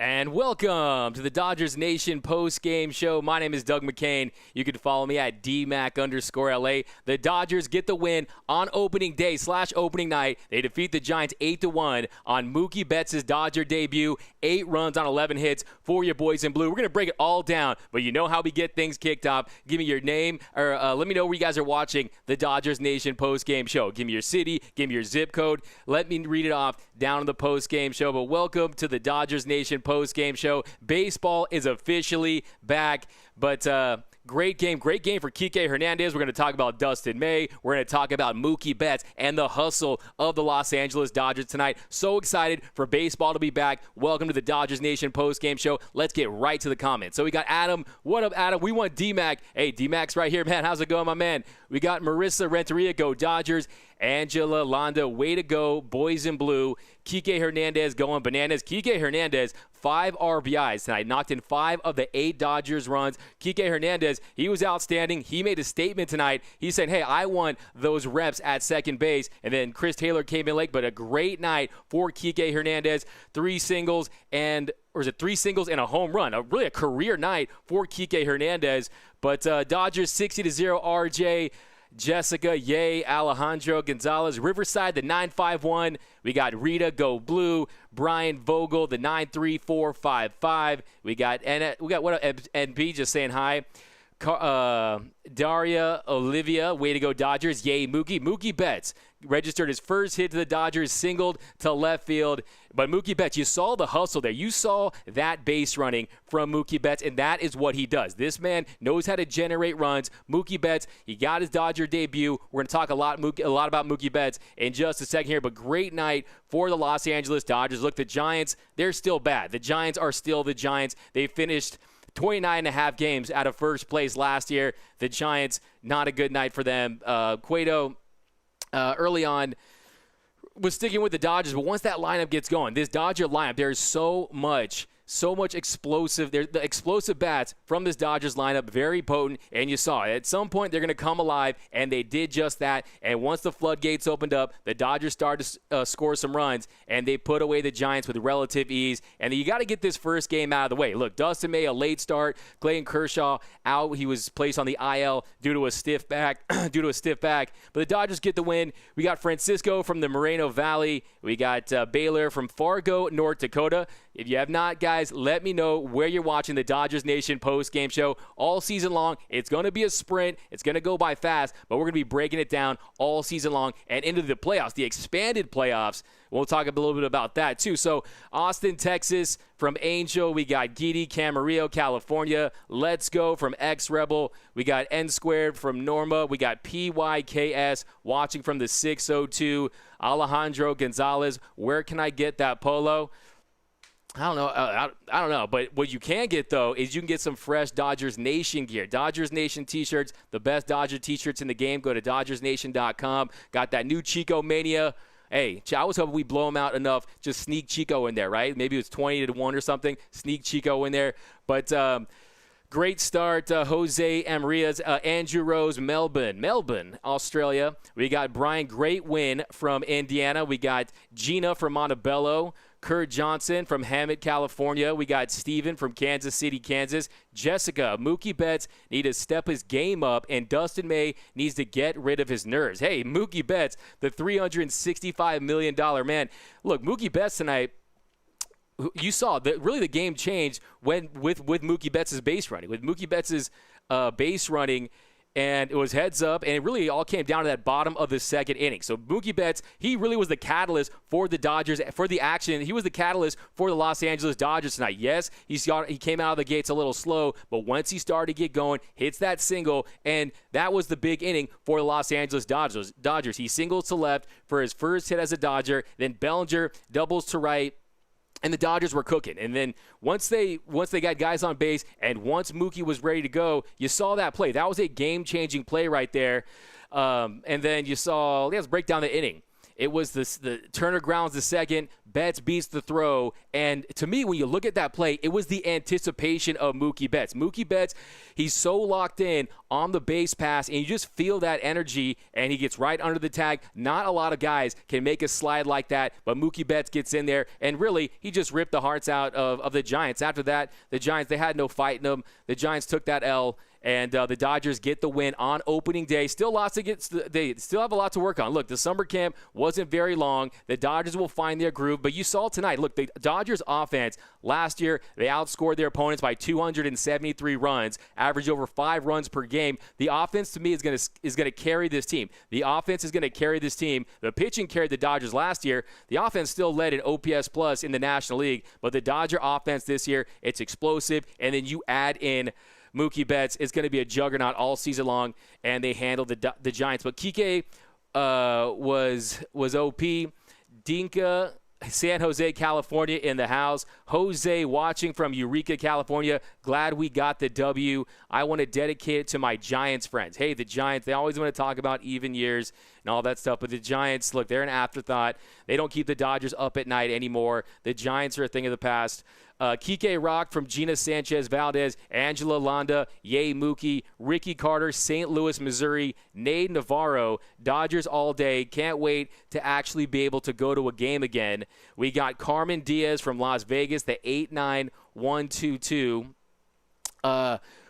And welcome to the Dodgers Nation post-game show. My name is Doug McCain. You can follow me at DMac_LA. The Dodgers get the win on opening day / opening night. They defeat the Giants 8-1 on Mookie Betts' Dodger debut. 8 runs on 11 hits for your boys in blue. We're going to break it all down, but you know how we get things kicked off. Give me your name, or let me know where you guys are watching the Dodgers Nation post-game show. Give me your city, give me your zip code. Let me read it off down in the post-game show. But welcome to the Dodgers Nation post-game show. Baseball is officially back, but great game for Kike Hernandez. We're going to talk about Dustin May. We're going to talk about Mookie Betts and the hustle of the Los Angeles Dodgers tonight. So excited for baseball to be back. Welcome to the Dodgers Nation post-game show. Let's get right to the comments. So we got Adam. What up, Adam? We want D-Mac. Hey, D-Mac's right here, man. How's it going, my man? We got Marissa Renteria. Go Dodgers. Angela Londa, way to go, boys in blue. Kike Hernandez going bananas. Kike Hernandez, 5 RBIs tonight, knocked in 5 of the 8 Dodgers runs. Kike Hernandez, he was outstanding. He made a statement tonight. He said, hey, I want those reps at second base. And then Chris Taylor came in late, but a great night for Kike Hernandez. 3 singles and a home run? Really a career night for Kike Hernandez. But Dodgers 60-0 RJ. Jessica, yay, Alejandro Gonzalez, Riverside, the 951. We got Rita, go blue. Brian Vogel, the 93455. We got what NB just saying hi. Daria Olivia, way to go Dodgers, yay Mookie. Mookie Betts registered his first hit to the Dodgers, singled to left field. But Mookie Betts, you saw the hustle there. You saw that base running from Mookie Betts, and that is what he does. This man knows how to generate runs. Mookie Betts, he got his Dodger debut. We're going to talk a lot about Mookie Betts in just a second here, but great night for the Los Angeles Dodgers. Look, the Giants, they're still bad. The Giants are still the Giants. They finished 29.5 games out of first place last year. The Giants, not a good night for them. Cueto, early on, was sticking with the Dodgers, but once that lineup gets going, this Dodger lineup, there's so much explosive. The explosive bats from this Dodgers lineup, very potent, and you saw it. At some point, they're going to come alive, and they did just that. And once the floodgates opened up, the Dodgers started to score some runs, and they put away the Giants with relative ease. And you got to get this first game out of the way. Look, Dustin May, a late start. Clayton Kershaw out. He was placed on the IL due to a stiff back. But the Dodgers get the win. We got Francisco from the Moreno Valley. We got Baylor from Fargo, North Dakota. If you have not, guys, let me know where you're watching the Dodgers Nation post-game show all season long. It's going to be a sprint. It's going to go by fast, but we're going to be breaking it down all season long and into the playoffs, the expanded playoffs. We'll talk a little bit about that, too. So, Austin, Texas, from Angel, we got Giddy, Camarillo, California. Let's Go from X-Rebel. We got N-Squared from Norma. We got PYKS watching from the 602. Alejandro Gonzalez, where can I get that polo? I don't know. I don't know. But what you can get, though, is you can get some fresh Dodgers Nation gear. Dodgers Nation T-shirts, the best Dodger T-shirts in the game. Go to DodgersNation.com. Got that new Chico Mania. Hey, I was hoping we blow them out enough. Just sneak Chico in there, right? Maybe it was 20-1 or something. Sneak Chico in there. But great start, Jose Amarias, Andrew Rose, Melbourne, Australia. We got Brian, great win from Indiana. We got Gina from Montebello. Kurt Johnson from Hammett, California. We got Steven from Kansas City, Kansas. Jessica, Mookie Betts need to step his game up, and Dustin May needs to get rid of his nerves. Hey, Mookie Betts, the $365 million man. Look, Mookie Betts tonight, you saw that really the game changed when with Mookie Betts' base running. With Mookie Betts' base running, and it was heads up, and it really all came down to that bottom of the second inning. So Mookie Betts, he really was the catalyst for the Dodgers, for the action. He was the catalyst for the Los Angeles Dodgers tonight. Yes, he came out of the gates a little slow, but once he started to get going, hits that single, and that was the big inning for the Los Angeles Dodgers. He singles to left for his first hit as a Dodger, then Bellinger doubles to right, and the Dodgers were cooking. And then once they got guys on base, and once Mookie was ready to go, you saw that play. That was a game-changing play right there. And then you saw, let's break down the inning. It was the Turner grounds the second, Betts beats the throw, and to me, when you look at that play, it was the anticipation of Mookie Betts. Mookie Betts, he's so locked in on the base pass, and you just feel that energy, and he gets right under the tag. Not a lot of guys can make a slide like that, but Mookie Betts gets in there, and really, he just ripped the hearts out of the Giants. After that, the Giants, they had no fight in them. The Giants took that L. And the Dodgers get the win on opening day. Still they still have a lot to work on. Look, the summer camp wasn't very long. The Dodgers will find their groove. But you saw tonight, look, the Dodgers offense last year, they outscored their opponents by 273 runs, averaged over 5 runs per game. The offense, to me, is going to carry this team. The offense is going to carry this team. The pitching carried the Dodgers last year. The offense still led in OPS plus in the National League. But the Dodger offense this year, it's explosive. And then you add in Mookie Betts, is going to be a juggernaut all season long, and they handled the Giants. But Kike was OP. Dinka, San Jose, California in the house. Jose watching from Eureka, California. Glad we got the W. I want to dedicate it to my Giants friends. Hey, the Giants, they always want to talk about even years and all that stuff. But the Giants, look, they're an afterthought. They don't keep the Dodgers up at night anymore. The Giants are a thing of the past. Kike Rock from Gina Sanchez Valdez, Angela Landa, Yay Mookie, Ricky Carter, St. Louis, Missouri, Nate Navarro, Dodgers all day. Can't wait to actually be able to go to a game again. We got Carmen Diaz from Las Vegas, the 89122.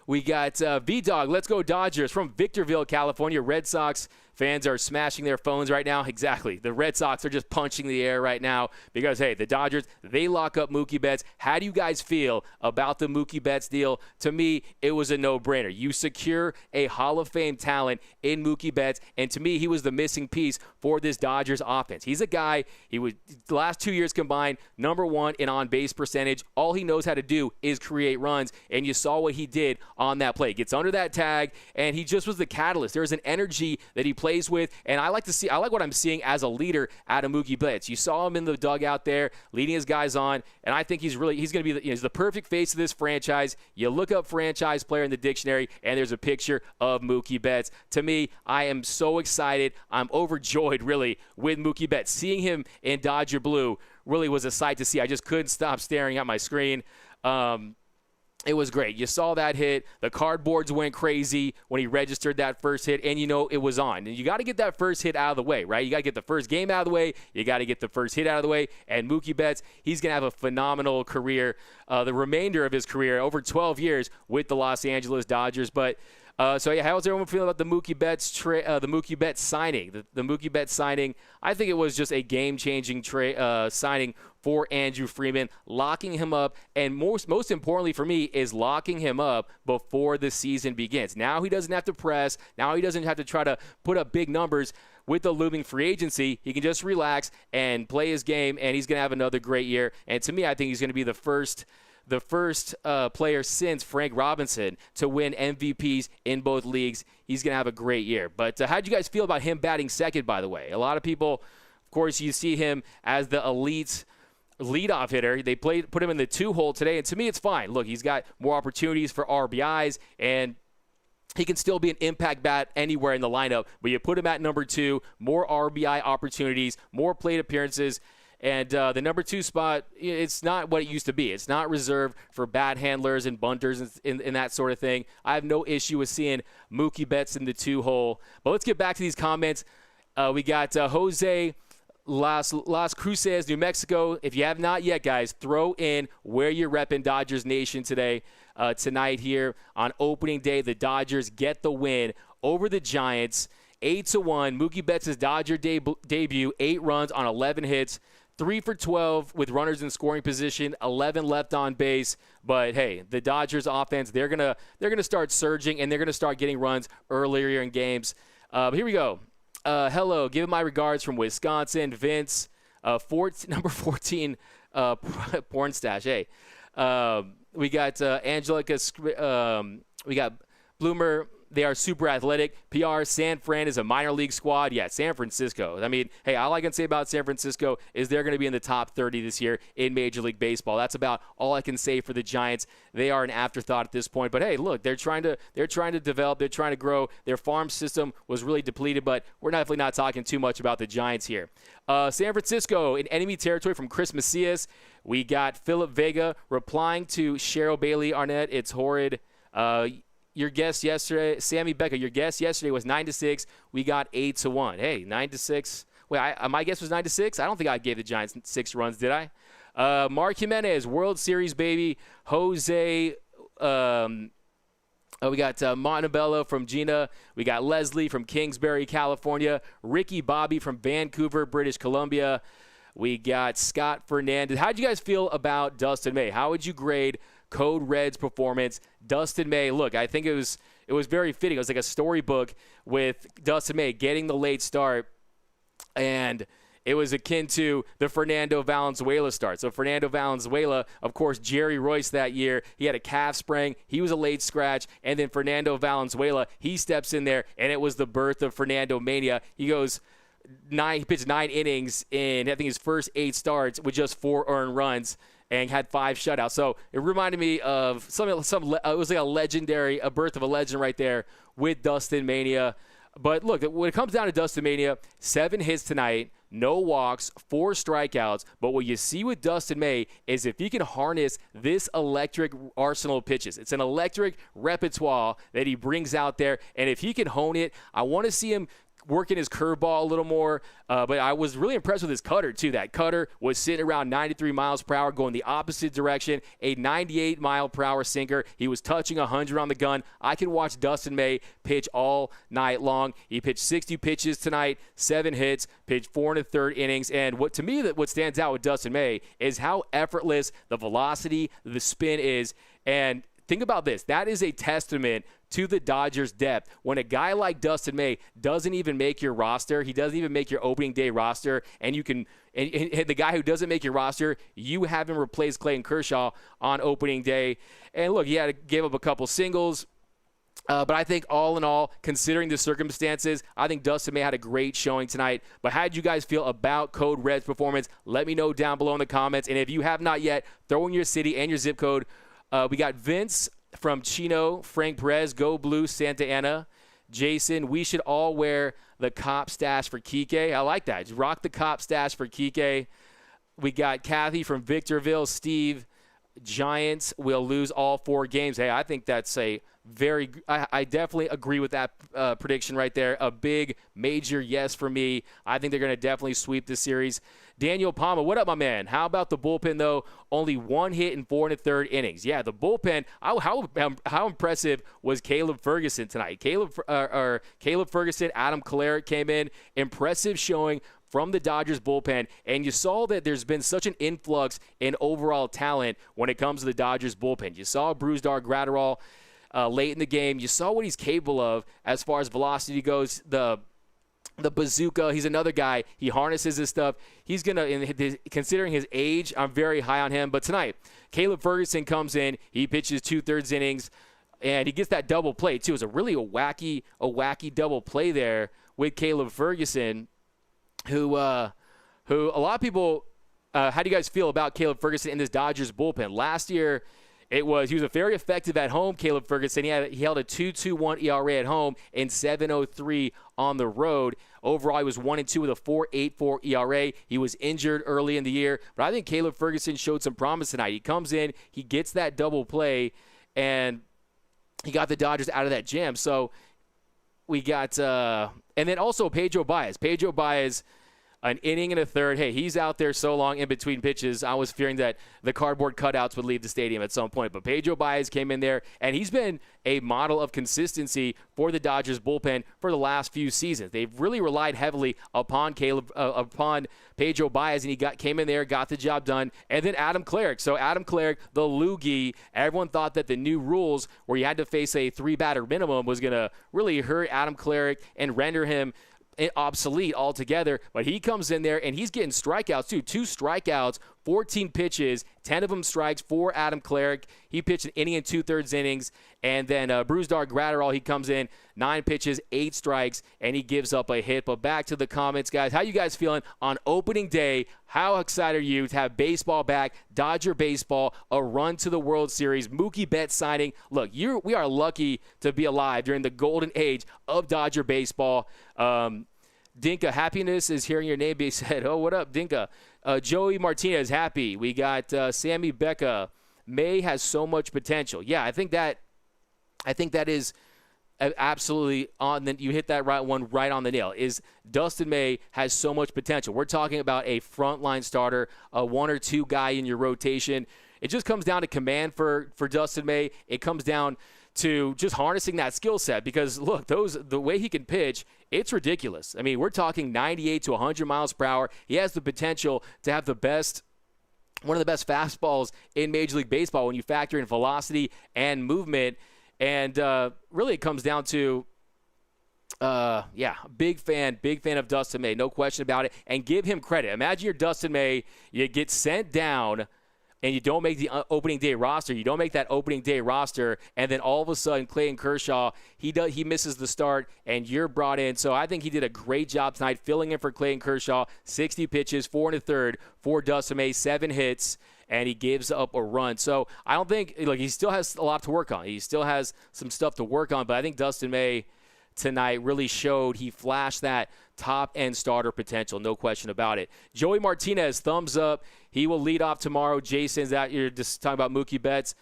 We got V-Dog, let's go Dodgers from Victorville, California. Red Sox fans are smashing their phones right now. Exactly. The Red Sox are just punching the air right now because, hey, the Dodgers, they lock up Mookie Betts. How do you guys feel about the Mookie Betts deal? To me, it was a no-brainer. You secure a Hall of Fame talent in Mookie Betts, and to me, he was the missing piece for this Dodgers offense. He's a guy, he was the last 2 years combined, number one in on-base percentage. All he knows how to do is create runs, and you saw what he did on that play. Gets under that tag, and he just was the catalyst. There's an energy that he plays with, and I like what I'm seeing as a leader out of Mookie Betts. You saw him in the dugout there, leading his guys on, and I think he's going to be he's the perfect face of this franchise. You look up franchise player in the dictionary, and there's a picture of Mookie Betts. To me, I am so excited. I'm overjoyed, really, with Mookie Betts. Seeing him in Dodger blue really was a sight to see. I just couldn't stop staring at my screen. It was great. You saw that hit. The cardboards went crazy when he registered that first hit, and it was on. And you got to get that first hit out of the way, right? You got to get the first game out of the way. You got to get the first hit out of the way. And Mookie Betts, he's going to have a phenomenal career, the remainder of his career, over 12 years with the Los Angeles Dodgers. But how's everyone feeling about the Mookie Betts signing? The Mookie Betts signing, I think it was just a game-changing signing for Andrew Freeman, locking him up, and most importantly for me is locking him up before the season begins. Now he doesn't have to press. Now he doesn't have to try to put up big numbers with the looming free agency. He can just relax and play his game, and he's going to have another great year. And to me, I think he's going to be the first player since Frank Robinson to win MVPs in both leagues. He's going to have a great year. But how do you guys feel about him batting second, by the way? A lot of people, of course, you see him as the elite leadoff hitter. They put him in the 2-hole today, and to me, it's fine. Look, he's got more opportunities for RBIs, and he can still be an impact bat anywhere in the lineup, but you put him at number 2, more RBI opportunities, more plate appearances. And the number 2 spot, it's not what it used to be. It's not reserved for bat handlers and bunters and that sort of thing. I have no issue with seeing Mookie Betts in the 2-hole. But let's get back to these comments. We got Jose Las Cruces, New Mexico. If you have not yet, guys, throw in where you're repping Dodgers Nation tonight here on opening day. The Dodgers get the win over the Giants, 8-1. Mookie Betts' Dodger debut, 8 runs on 11 hits, 3 for 12 with runners in scoring position, 11 left on base. But hey, the Dodgers offense, they're gonna start surging, and they're gonna start getting runs earlier in games. Here we go. Hello, give my regards from Wisconsin, Vince, number 14, porn stash. Hey, we got Angelica, we got Bloomer. They are super athletic. PR, San Fran is a minor league squad. Yeah, San Francisco. I mean, hey, all I can say about San Francisco is they're going to be in the top 30 this year in Major League Baseball. That's about all I can say for the Giants. They are an afterthought at this point. But hey, look, they're trying to develop. They're trying to grow. Their farm system was really depleted, but we're definitely not talking too much about the Giants here. San Francisco in enemy territory from Chris Macias. We got Philip Vega replying to Cheryl Bailey Arnett. It's horrid. Your guess yesterday, Sammy Becca, your guess yesterday was 9-6. We got 8-1. Hey, 9-6. Wait, my guess was 9-6? I don't think I gave the Giants 6 runs, did I? Mark Jimenez, World Series, baby. Jose, we got Montebello from Gina. We got Leslie from Kingsbury, California. Ricky Bobby from Vancouver, British Columbia. We got Scott Fernandez. How did you guys feel about Dustin May? How would you grade Code Red's performance? Dustin May, look, I think it was very fitting. It was like a storybook with Dustin May getting the late start, and it was akin to the Fernando Valenzuela start. So Fernando Valenzuela, of course, Jerry Royce that year, he had a calf sprain. He was a late scratch. And then Fernando Valenzuela, he steps in there, and it was the birth of Fernando Mania. He pitched 9 innings in, I think, his first 8 starts with just 4 earned runs, and had 5 shutouts. So it reminded me of it was like a birth of a legend right there with Dustin Mania. But look, when it comes down to Dustin Mania, 7 hits tonight, no walks, 4 strikeouts. But what you see with Dustin May is if he can harness this electric arsenal of pitches, it's an electric repertoire that he brings out there. And if he can hone it, I want to see him working his curveball a little more, but I was really impressed with his cutter, too. That cutter was sitting around 93 miles per hour, going the opposite direction, a 98-mile-per-hour sinker. He was touching 100 on the gun. I can watch Dustin May pitch all night long. He pitched 60 pitches tonight, 7 hits, pitched 4 1/3 innings, and what stands out with Dustin May is how effortless the velocity, the spin is, and think about this. That is a testament to the Dodgers' depth. When a guy like Dustin May doesn't even make your roster, he doesn't even make your opening day roster, and the guy who doesn't make your roster, you have him replace Clayton Kershaw on opening day. And look, he gave up a couple singles. But I think all in all, considering the circumstances, I think Dustin May had a great showing tonight. But how did you guys feel about Code Red's performance? Let me know down below in the comments. And if you have not yet, throw in your city and your zip code. We got Vince from Chino, Frank Perez, Go Blue, Santa Ana. Jason, we should all wear the cop stash for Kike. I like that. Just rock the cop stash for Kike. We got Kathy from Victorville. Steve, Giants will lose all 4 games. Hey, I think that's I definitely agree with that prediction right there. A big, major yes for me. I think they're going to definitely sweep this series. Daniel Palma, what up, my man? How about the bullpen, though? Only 1 hit in 4 1/3 innings. Yeah, the bullpen, how impressive was Caleb Ferguson tonight? Caleb Ferguson, Adam Kolarek came in. Impressive showing from the Dodgers bullpen, and you saw that there's been such an influx in overall talent when it comes to the Dodgers bullpen. You saw Brusdar Graterol late in the game. You saw what he's capable of as far as velocity goes. The bazooka, he's another guy. He harnesses his stuff. He's going to, considering his age, I'm very high on him. But tonight, Caleb Ferguson comes in. He pitches 2/3 innings, and he gets that double play, too. It was a wacky double play there with Caleb Ferguson, who a lot of people, how do you guys feel about Caleb Ferguson in this Dodgers bullpen? Last year, he was very effective at home, Caleb Ferguson. He held a 2.21 ERA at home and 7.03 on the road. Overall, he was 1-2 with a 4.84 ERA. He was injured early in the year, but I think Caleb Ferguson showed some promise tonight. He comes in, he gets that double play, and he got the Dodgers out of that jam. So we got, and then also Pedro Baez. Pedro Baez, an inning and a third. Hey, he's out there so long in between pitches. I was fearing that the cardboard cutouts would leave the stadium at some point. But Pedro Baez came in there, and he's been a model of consistency for the Dodgers bullpen for the last few seasons. They've really relied heavily upon Pedro Baez, and he came in there, got the job done. And then Adam Cleric. So Adam Cleric, the loogie, everyone thought that the new rules where you had to face a 3-batter minimum was going to really hurt Adam Cleric and render him obsolete altogether, but he comes in there and he's getting strikeouts too. 2 strikeouts, 14 pitches, 10 of them strikes for Adam Cleric. He pitched an inning and 2/3 innings, and then Brusdar Graterol, he comes in, 9 pitches, 8 strikes, and he gives up a hit. But back to the comments, guys. How you guys feeling on opening day? How excited are you to have baseball back, Dodger baseball, a run to the World Series, Mookie Betts signing? Look, we are lucky to be alive during the golden age of Dodger baseball. Dinka, happiness is hearing your name be said. Oh, what up, Dinka? Joey Martinez, happy. We got Sammy Becca. May has so much potential. Yeah, I think that is absolutely on. You hit that one right on the nail. Is Dustin May has so much potential. We're talking about a frontline starter, a 1 or 2 guy in your rotation. It just comes down to command for Dustin May. It comes down to just harnessing that skill set, because look, the way he can pitch, it's ridiculous. I mean, we're talking 98 to 100 miles per hour. He has the potential to have one of the best fastballs in Major League Baseball when you factor in velocity and movement. And really, it comes down to, big fan of Dustin May, no question about it. And give him credit. Imagine you're Dustin May, you get sent down, and you don't make the opening day roster. You don't make that opening day roster, and then all of a sudden Clayton Kershaw, he misses the start, and you're brought in. So I think he did a great job tonight filling in for Clayton Kershaw. 60 pitches, 4 1/3 for Dustin May, 7 hits, and he gives up a run. So I don't think, he still has a lot to work on. He still has some stuff to work on, but I think Dustin May tonight really showed he flashed that top-end starter potential, no question about it. Joey Martinez, thumbs up. He will lead off tomorrow. Jason's out here just talking about Mookie Betts.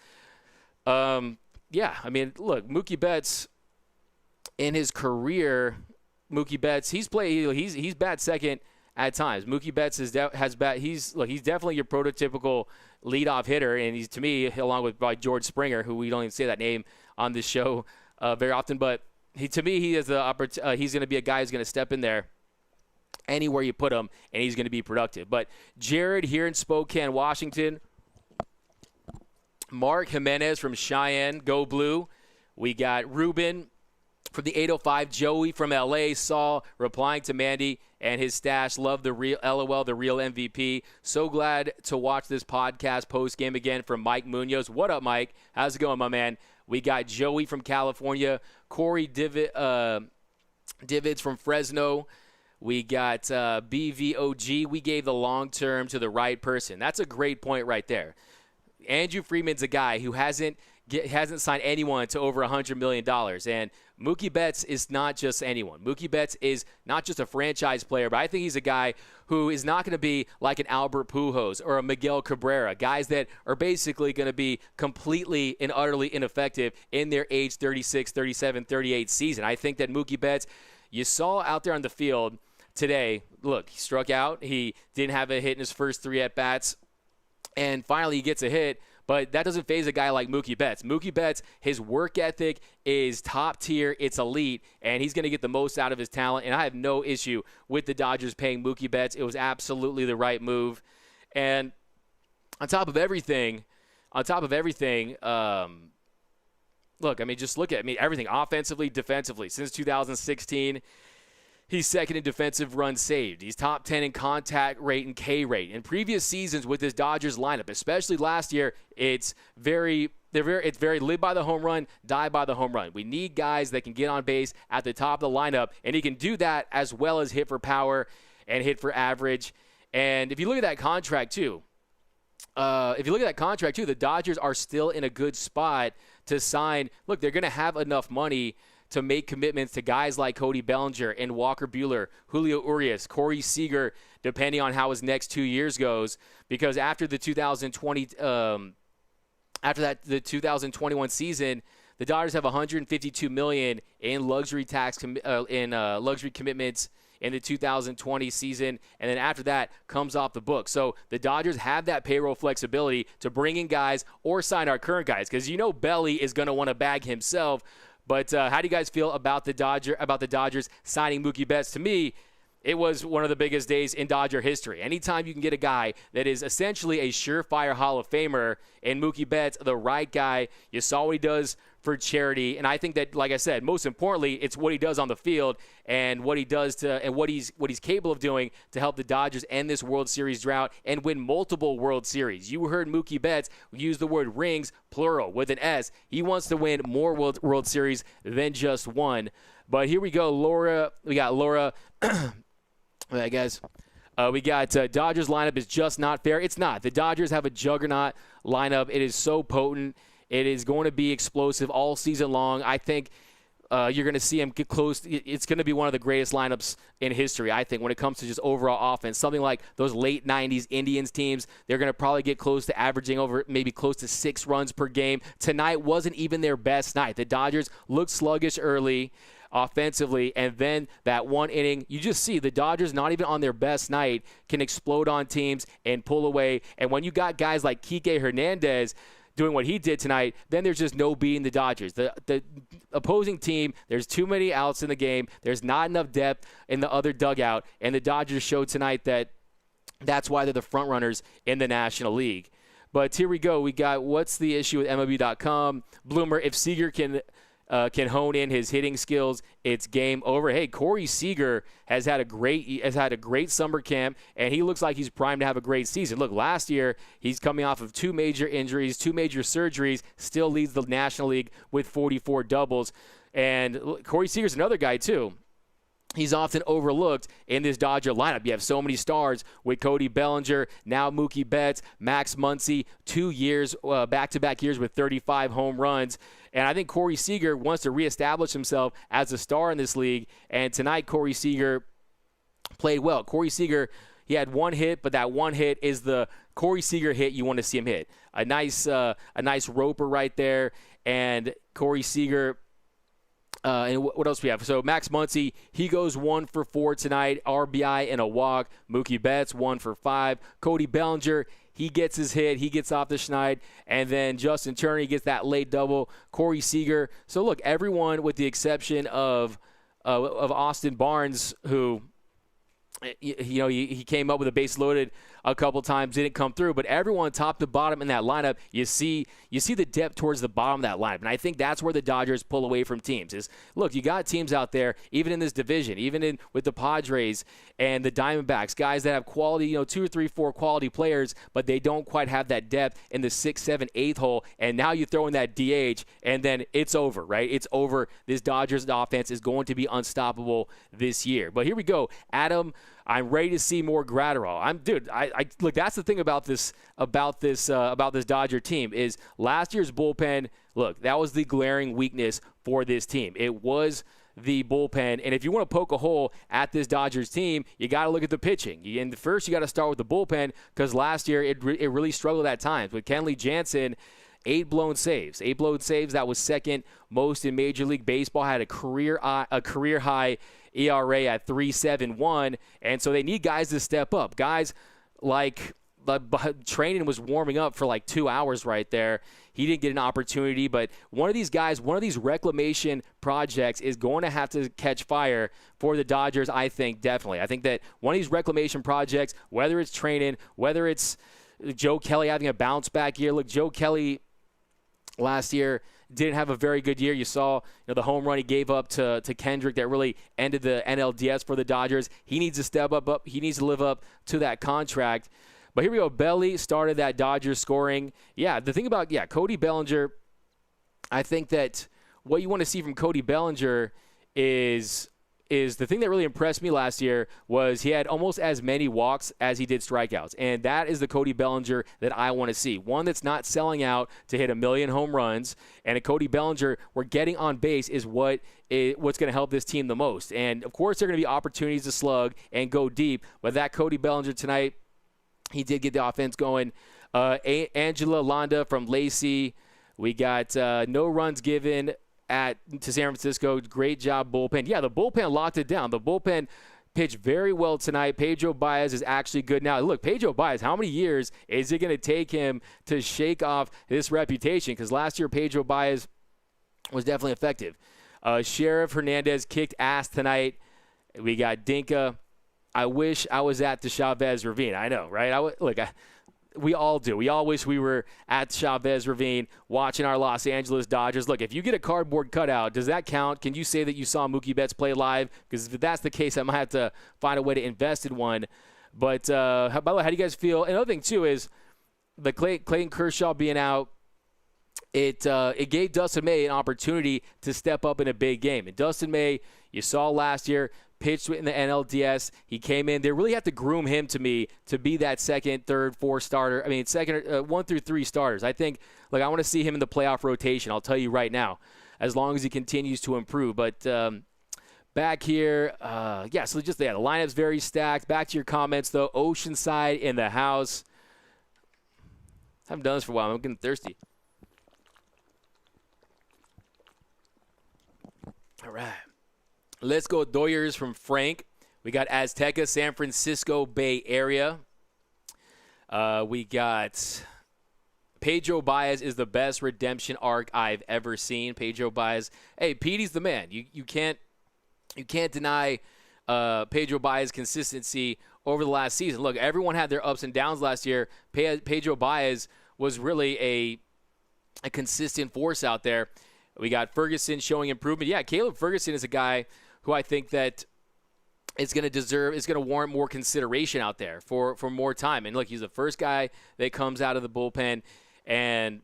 I mean, look, Mookie Betts in his career, he's bat second at times. Mookie Betts he's definitely your prototypical leadoff hitter, and he's, to me, along with George Springer, who we don't even say that name on this show very often, but he's going to be a guy who's going to step in there anywhere you put him, and he's going to be productive. But Jared here in Spokane, Washington. Mark Jimenez from Cheyenne, go blue. We got Ruben from the 805, Joey from LA, Saul replying to Mandy and his stash. Love the real LOL, the real MVP. So glad to watch this podcast post game again from Mike Munoz. What up, Mike? How's it going, my man? We got Joey from California, Corey Divids from Fresno. We got BVOG. We gave the long term to the right person. That's a great point right there. Andrew Freeman's a guy who hasn't signed anyone to over $100 million. And Mookie Betts is not just anyone. Mookie Betts is not just a franchise player, but I think he's a guy who is not going to be like an Albert Pujols or a Miguel Cabrera, guys that are basically going to be completely and utterly ineffective in their age 36, 37, 38 season. I think that Mookie Betts, you saw out there on the field today, look, he struck out. He didn't have a hit in his first 3 at-bats, and finally he gets a hit. But that doesn't faze a guy like Mookie Betts. Mookie Betts, his work ethic is top tier. It's elite, and he's going to get the most out of his talent. And I have no issue with the Dodgers paying Mookie Betts. It was absolutely the right move. And on top of everything, look, I mean, just look at everything offensively, defensively. Since 2016, he's second in defensive runs saved. He's top 10 in contact rate and K rate. In previous seasons with this Dodgers lineup, especially last year, it's very live by the home run, die by the home run. We need guys that can get on base at the top of the lineup, and he can do that as well as hit for power and hit for average. And if you look at that contract too, the Dodgers are still in a good spot to sign. Look, they're going to have enough money to make commitments to guys like Cody Bellinger and Walker Buehler, Julio Urias, Corey Seager, depending on how his next 2 years goes. Because after the 2021 season, the Dodgers have $152 million in luxury tax luxury commitments in the 2020 season, and then after that comes off the book. So the Dodgers have that payroll flexibility to bring in guys or sign our current guys, because Belly is going to want to bag himself. But how do you guys feel about the Dodgers signing Mookie Betts? To me, it was one of the biggest days in Dodger history. Anytime you can get a guy that is essentially a surefire Hall of Famer, and Mookie Betts, the right guy, you saw what he does for charity, and I think that, like I said, most importantly, it's what he does on the field and what he does and what he's capable of doing to help the Dodgers end this World Series drought and win multiple World Series. You heard Mookie Betts use the word rings, plural, with an S. He wants to win more World Series than just one. But here we go, Laura. We got Laura. All right, guys. We got Dodgers lineup is just not fair. It's not. The Dodgers have a juggernaut lineup. It is so potent. It is going to be explosive all season long. I think you're going to see him get close. It's going to be one of the greatest lineups in history, I think, when it comes to just overall offense. Something like those late 90s Indians teams, they're going to probably get close to averaging over maybe close to 6 runs per game. Tonight wasn't even their best night. The Dodgers looked sluggish early offensively, and then that one inning, you just see the Dodgers, not even on their best night, can explode on teams and pull away. And when you got guys like Kike Hernandez doing what he did tonight, then there's just no beating the Dodgers. The opposing team, there's too many outs in the game. There's not enough depth in the other dugout, and the Dodgers showed tonight that that's why they're the front runners in the National League. But here we go. We got what's the issue with MLB.com. Bloomer, if Seager can hone in his hitting skills, it's game over. Hey, Corey Seager has had a great summer camp, and he looks like he's primed to have a great season. Look, last year he's coming off of 2 major injuries, 2 major surgeries, still leads the National League with 44 doubles. And Corey Seager's another guy too. He's often overlooked in this Dodger lineup. You have so many stars with Cody Bellinger, now Mookie Betts, Max Muncy, 2 years, back-to-back years with 35 home runs. And I think Corey Seager wants to reestablish himself as a star in this league. And tonight, Corey Seager played well. Corey Seager, he had 1 hit, but that 1 hit is the Corey Seager hit you want to see him hit. A nice roper right there. And Corey Seager. And what else we have? So Max Muncy, he goes 1 for 4 tonight, RBI and a walk. Mookie Betts 1 for 5. Cody Bellinger, he gets his hit, he gets off the schneid, and then Justin Turner, he gets that late double. Corey Seager. So look, everyone with the exception of Austin Barnes, who he came up with a base loaded a couple times, didn't come through, but everyone top to bottom in that lineup, you see the depth towards the bottom of that lineup. And I think that's where the Dodgers pull away from teams is, look, you got teams out there, even in this division, even with the Padres and the Diamondbacks, guys that have quality, 2 or 3, 4 quality players, but they don't quite have that depth in the 6th, 7th, 8th hole. And now you throw in that DH, and then it's over, right? It's over. This Dodgers offense is going to be unstoppable this year. But here we go. Adam, I'm ready to see more Gratterall. Look, that's the thing about this Dodger team is last year's bullpen. Look, that was the glaring weakness for this team. It was the bullpen, and if you want to poke a hole at this Dodgers team, you got to look at the pitching. And first, you got to start with the bullpen because last year it really struggled at times with Kenley Jansen. 8 blown saves. 8 blown saves. That was second most in Major League Baseball. Had a career high ERA at 3.71, and so they need guys to step up. Guys like training was warming up for like 2 hours right there. He didn't get an opportunity, but one of these guys, one of these reclamation projects is going to have to catch fire for the Dodgers, I think, definitely. I think that one of these reclamation projects, whether it's training, whether it's Joe Kelly having a bounce back year. Look, Joe Kelly last year didn't have a very good year. You saw the home run he gave up to Kendrick that really ended the NLDS for the Dodgers. He needs to step up. He needs to live up to that contract. But here we go. Belly started that Dodgers scoring. Yeah, the thing about, Cody Bellinger, I think that what you want to see from Cody Bellinger is the thing that really impressed me last year was he had almost as many walks as he did strikeouts. And that is the Cody Bellinger that I want to see. One that's not selling out to hit 1 million home runs. And a Cody Bellinger where getting on base is what's going to help this team the most. And, of course, there are going to be opportunities to slug and go deep. But that Cody Bellinger tonight, he did get the offense going. Angela Londa from Lacey. We got no runs given to San Francisco. Great job, bullpen. Yeah, the bullpen locked it down. The bullpen pitched very well tonight. Pedro Baez is actually good now. Look, Pedro Baez, how many years is it going to take him to shake off this reputation? Because last year, Pedro Baez was definitely effective. Sheriff Hernandez kicked ass tonight. We got Dinka. I wish I was at the Chavez Ravine. I know, right? We all do. We all wish we were at Chavez Ravine watching our Los Angeles Dodgers. Look, if you get a cardboard cutout, does that count? Can you say that you saw Mookie Betts play live? Because if that's the case, I might have to find a way to invest in one. But by the way, how do you guys feel? Another thing, too, is the Clayton Kershaw being out, it gave Dustin May an opportunity to step up in a big game. And Dustin May, you saw last year, pitched in the NLDS. He came in. They really have to groom him to me to be that second, third, fourth starter. I mean, second, 1 through 3 starters. I think, I want to see him in the playoff rotation. I'll tell you right now, as long as he continues to improve. But back here, the lineup's very stacked. Back to your comments, though. Oceanside in the house. Haven't done this for a while. I'm getting thirsty. All right. Let's go Doyers from Frank. We got Azteca, San Francisco Bay Area. We got Pedro Baez is the best redemption arc I've ever seen. Pedro Baez. Hey, Petey's the man. You can't deny Pedro Baez's consistency over the last season. Look, everyone had their ups and downs last year. Pedro Baez was really a consistent force out there. We got Ferguson showing improvement. Yeah, Caleb Ferguson is a guy who I think that is going to warrant more consideration out there for more time. And look, he's the first guy that comes out of the bullpen. And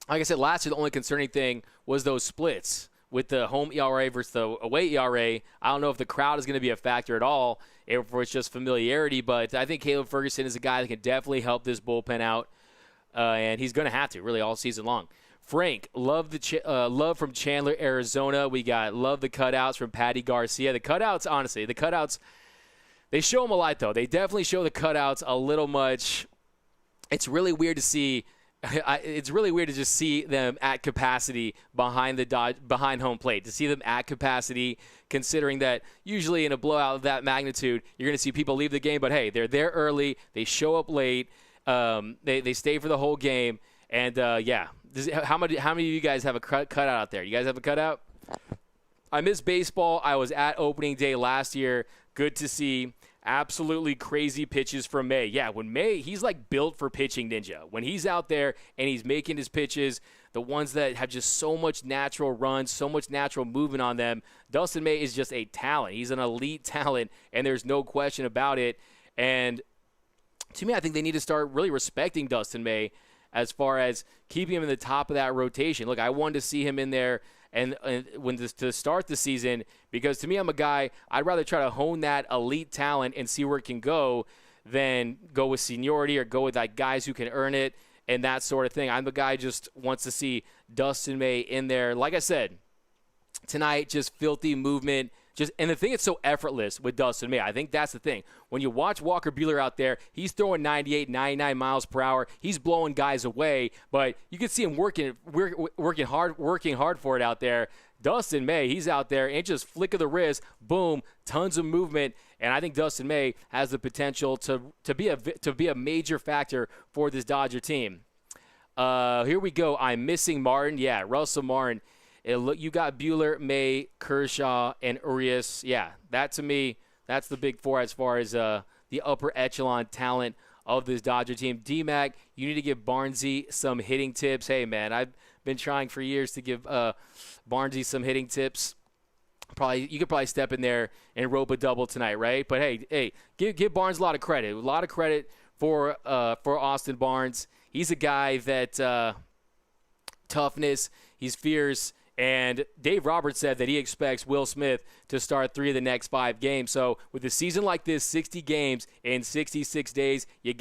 like I said, last year, the only concerning thing was those splits with the home ERA versus the away ERA. I don't know if the crowd is going to be a factor at all, or it's just familiarity. But I think Caleb Ferguson is a guy that can definitely help this bullpen out. And he's going to have to, really, all season long. Frank, love from Chandler, Arizona. We got love the cutouts from Patty Garcia. The cutouts, honestly, they show them a lot, though. They definitely show the cutouts a little much. It's really weird to see. It's really weird to just see them at capacity behind home plate. To see them at capacity, considering that usually in a blowout of that magnitude, you're going to see people leave the game. But hey, they're there early. They show up late. They stay for the whole game. And how many of you guys have a cutout out there? You guys have a cutout? I miss baseball. I was at opening day last year. Good to see. Absolutely crazy pitches from May. Yeah, when May, he's like built for pitching, Ninja. When he's out there and he's making his pitches, the ones that have just so much natural runs, so much natural movement on them, Dustin May is just a talent. He's an elite talent, and there's no question about it. And to me, I think they need to start really respecting Dustin May as far as keeping him in the top of that rotation. Look, I wanted to see him in there to start the season, because to me, I'm a guy, I'd rather try to hone that elite talent and see where it can go than go with seniority or go with like guys who can earn it and that sort of thing. I'm the guy just wants to see Dustin May in there. Like I said, tonight, just filthy movement. And the thing is so effortless with Dustin May. I think that's the thing. When you watch Walker Buehler out there, he's throwing 98, 99 miles per hour. He's blowing guys away, but you can see him working hard for it out there. Dustin May, he's out there and just flick of the wrist, boom, tons of movement. And I think Dustin May has the potential to be a major factor for this Dodger team. Here we go. I'm missing Martin. Yeah, Russell Martin. You got Buehler, May, Kershaw, and Urias. Yeah, that to me, that's the big four as far as the upper echelon talent of this Dodger team. D-Mac, you need to give Barnesy some hitting tips. Hey, man, I've been trying for years to give Barnesy some hitting tips. You could probably step in there and rope a double tonight, right? But hey, give Barnes a lot of credit. A lot of credit for Austin Barnes. He's a guy that toughness, he's fierce. And Dave Roberts said that he expects Will Smith to start 3 of the next 5 games. So with a season like this, 60 games in 66 days, you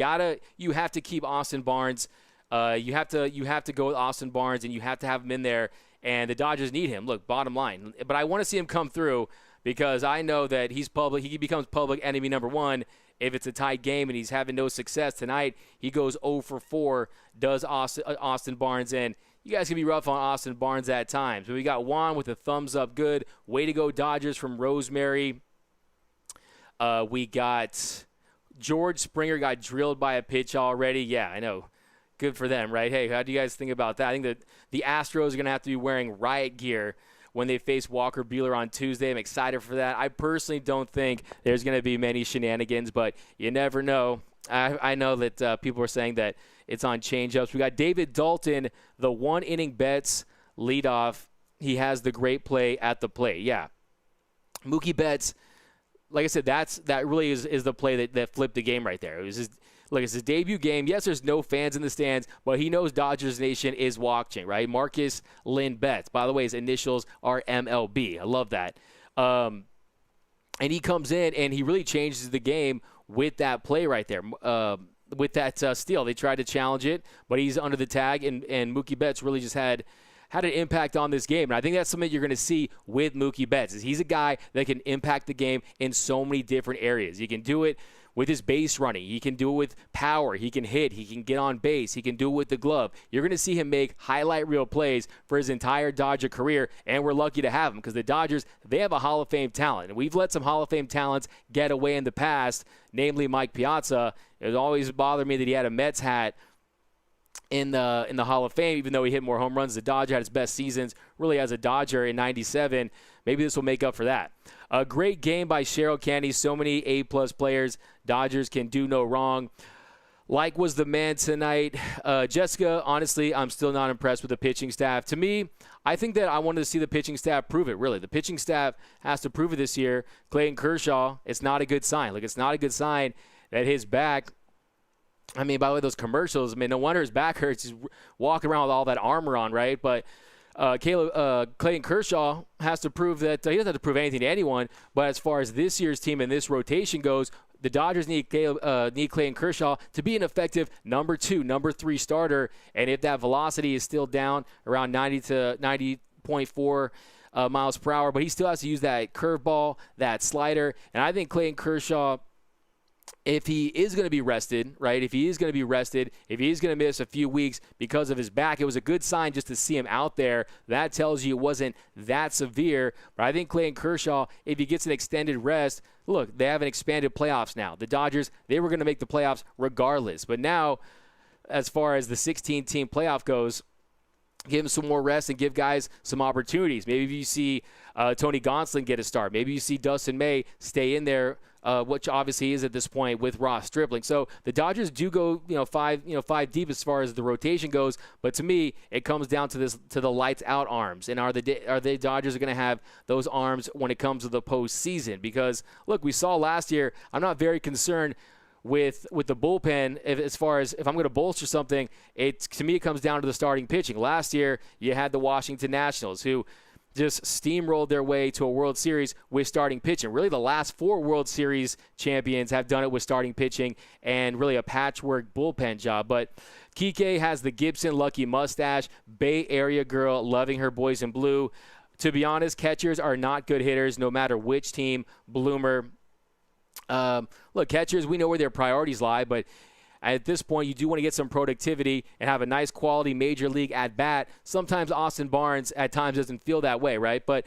have to keep Austin Barnes. You have to go with Austin Barnes, and you have to have him in there. And the Dodgers need him. Look, bottom line. But I want to see him come through, because I know that he's public. He becomes public enemy number 1 if it's a tight game and he's having no success tonight. He goes 0 for 4. Does Austin Barnes in? You guys can be rough on Austin Barnes at times. But we got Juan with a thumbs up good. Way to go, Dodgers, from Rosemary. We got George Springer got drilled by a pitch already. Yeah, I know. Good for them, right? Hey, how do you guys think about that? I think that the Astros are going to have to be wearing riot gear when they face Walker Buehler on Tuesday. I'm excited for that. I personally don't think there's going to be many shenanigans, but you never know. I know that people are saying that it's on changeups. We got David Dalton, the one-inning Betts leadoff. He has the great play at the plate. Yeah. Mookie Betts, like I said, that really is the play that flipped the game right there. It was it's his debut game. Yes, there's no fans in the stands, but he knows Dodgers Nation is watching, right? Marcus Lynn Betts. By the way, his initials are MLB. I love that. And he comes in, and he really changes the game with that play right there, with that steal. They tried to challenge it, but he's under the tag, and Mookie Betts really just had an impact on this game. And I think that's something you're going to see with Mookie Betts. Is he's a guy that can impact the game in so many different areas. He can do it with his base running. He can do it with power. He can hit. He can get on base. He can do it with the glove. You're going to see him make highlight reel plays for his entire Dodger career, and we're lucky to have him because the Dodgers, they have a Hall of Fame talent. And we've let some Hall of Fame talents get away in the past, namely Mike Piazza. It always bothered me that he had a Mets hat in the Hall of Fame, even though he hit more home runs. The Dodger had his best seasons really as a Dodger in 97. Maybe this will make up for that. A great game by Cheryl Candy. So many A-plus players. Dodgers can do no wrong. Like was the man tonight. Jessica, honestly, I'm still not impressed with the pitching staff. To me, I think that I wanted to see the pitching staff prove it, really. The pitching staff has to prove it this year. Clayton Kershaw, it's not a good sign. It's not a good sign that his back – I mean, by the way, those commercials, no wonder his back hurts. He's walking around with all that armor on, right? But Clayton Kershaw has to prove that he doesn't have to prove anything to anyone. But as far as this year's team and this rotation goes, the Dodgers need Clayton Kershaw to be an effective number 2, number 3 starter. And if that velocity is still down around 90 to 90.4 miles per hour, but he still has to use that curveball, that slider. And I think Clayton Kershaw, if he is going to be rested, right, if he is going to miss a few weeks because of his back, it was a good sign just to see him out there. That tells you it wasn't that severe. But I think Clayton Kershaw, if he gets an extended rest, look, they have an expanded playoffs now. The Dodgers, they were going to make the playoffs regardless. But now, as far as the 16-team playoff goes, give him some more rest and give guys some opportunities. Maybe you see Tony Gonsolin get a start. Maybe you see Dustin May stay in there, which obviously is at this point with Ross Stripling. So the Dodgers do go, five deep as far as the rotation goes. But to me, it comes down to the lights out arms. And are the Dodgers going to have those arms when it comes to the postseason? Because look, we saw last year. I'm not very concerned with the bullpen as far as if I'm going to bolster something. To me, it comes down to the starting pitching. Last year, you had the Washington Nationals who just steamrolled their way to a World Series with starting pitching. Really, the last 4 World Series champions have done it with starting pitching and really a patchwork bullpen job. But Kike has the Gibson Lucky mustache, Bay Area girl, loving her boys in blue. To be honest, catchers are not good hitters no matter which team. Bloomer. Look, catchers, we know where their priorities lie, but at this point, you do want to get some productivity and have a nice quality major league at bat. Sometimes Austin Barnes at times doesn't feel that way, right? But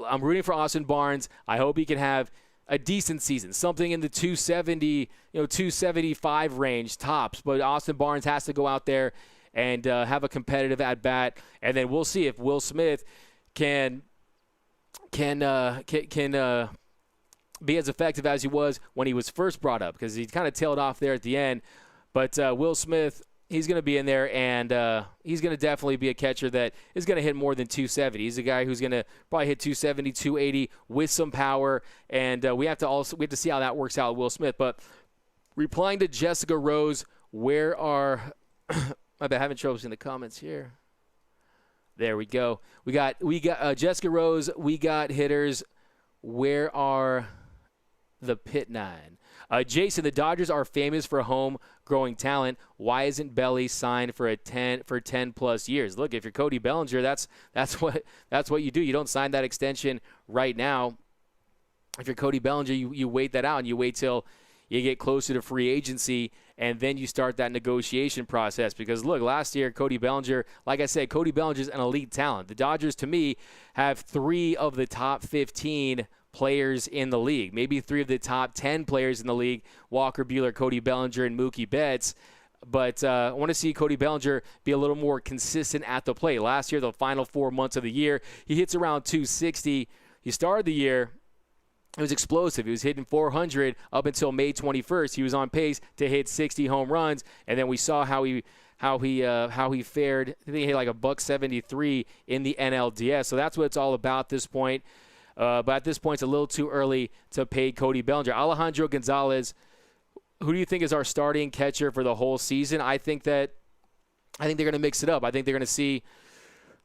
I'm rooting for Austin Barnes. I hope he can have a decent season, something in the 270, 275 range tops. But Austin Barnes has to go out there and have a competitive at bat, and then we'll see if Will Smith can be as effective as he was when he was first brought up, because he kind of tailed off there at the end. But Will Smith, he's going to be in there, and he's going to definitely be a catcher that is going to hit more than 270. He's a guy who's going to probably hit 270, 280 with some power, and we have to see how that works out with Will Smith. But replying to Jessica Rose, where are I've been having trouble in the comments here. There we go. We got Jessica Rose. We got hitters. Where are the Pit Nine? Jason, the Dodgers are famous for home-growing talent. Why isn't Belly signed for 10 plus years? Look, if you're Cody Bellinger, that's what you do. You don't sign that extension right now. If you're Cody Bellinger, you wait that out and you wait till you get closer to free agency, and then you start that negotiation process. Because, look, last year, Cody Bellinger, like I said, Cody Bellinger is an elite talent. The Dodgers, to me, have 3 of the top 15 players in the league, maybe 3 of the top 10 players in the league, Walker Buehler, Cody Bellinger, and Mookie Betts. But I want to see Cody Bellinger be a little more consistent at the plate. Last year, the final 4 months of the year, he hits around 260. He started the year, it was explosive. He was hitting 400 up until May 21st. He was on pace to hit 60 home runs, and then we saw how he fared. I think he hit like a $173 in the NLDS. So that's what it's all about at this point. But at this point, it's a little too early to pay Cody Bellinger. Alejandro Gonzalez, who do you think is our starting catcher for the whole season? I think they're going to mix it up. I think they're going to see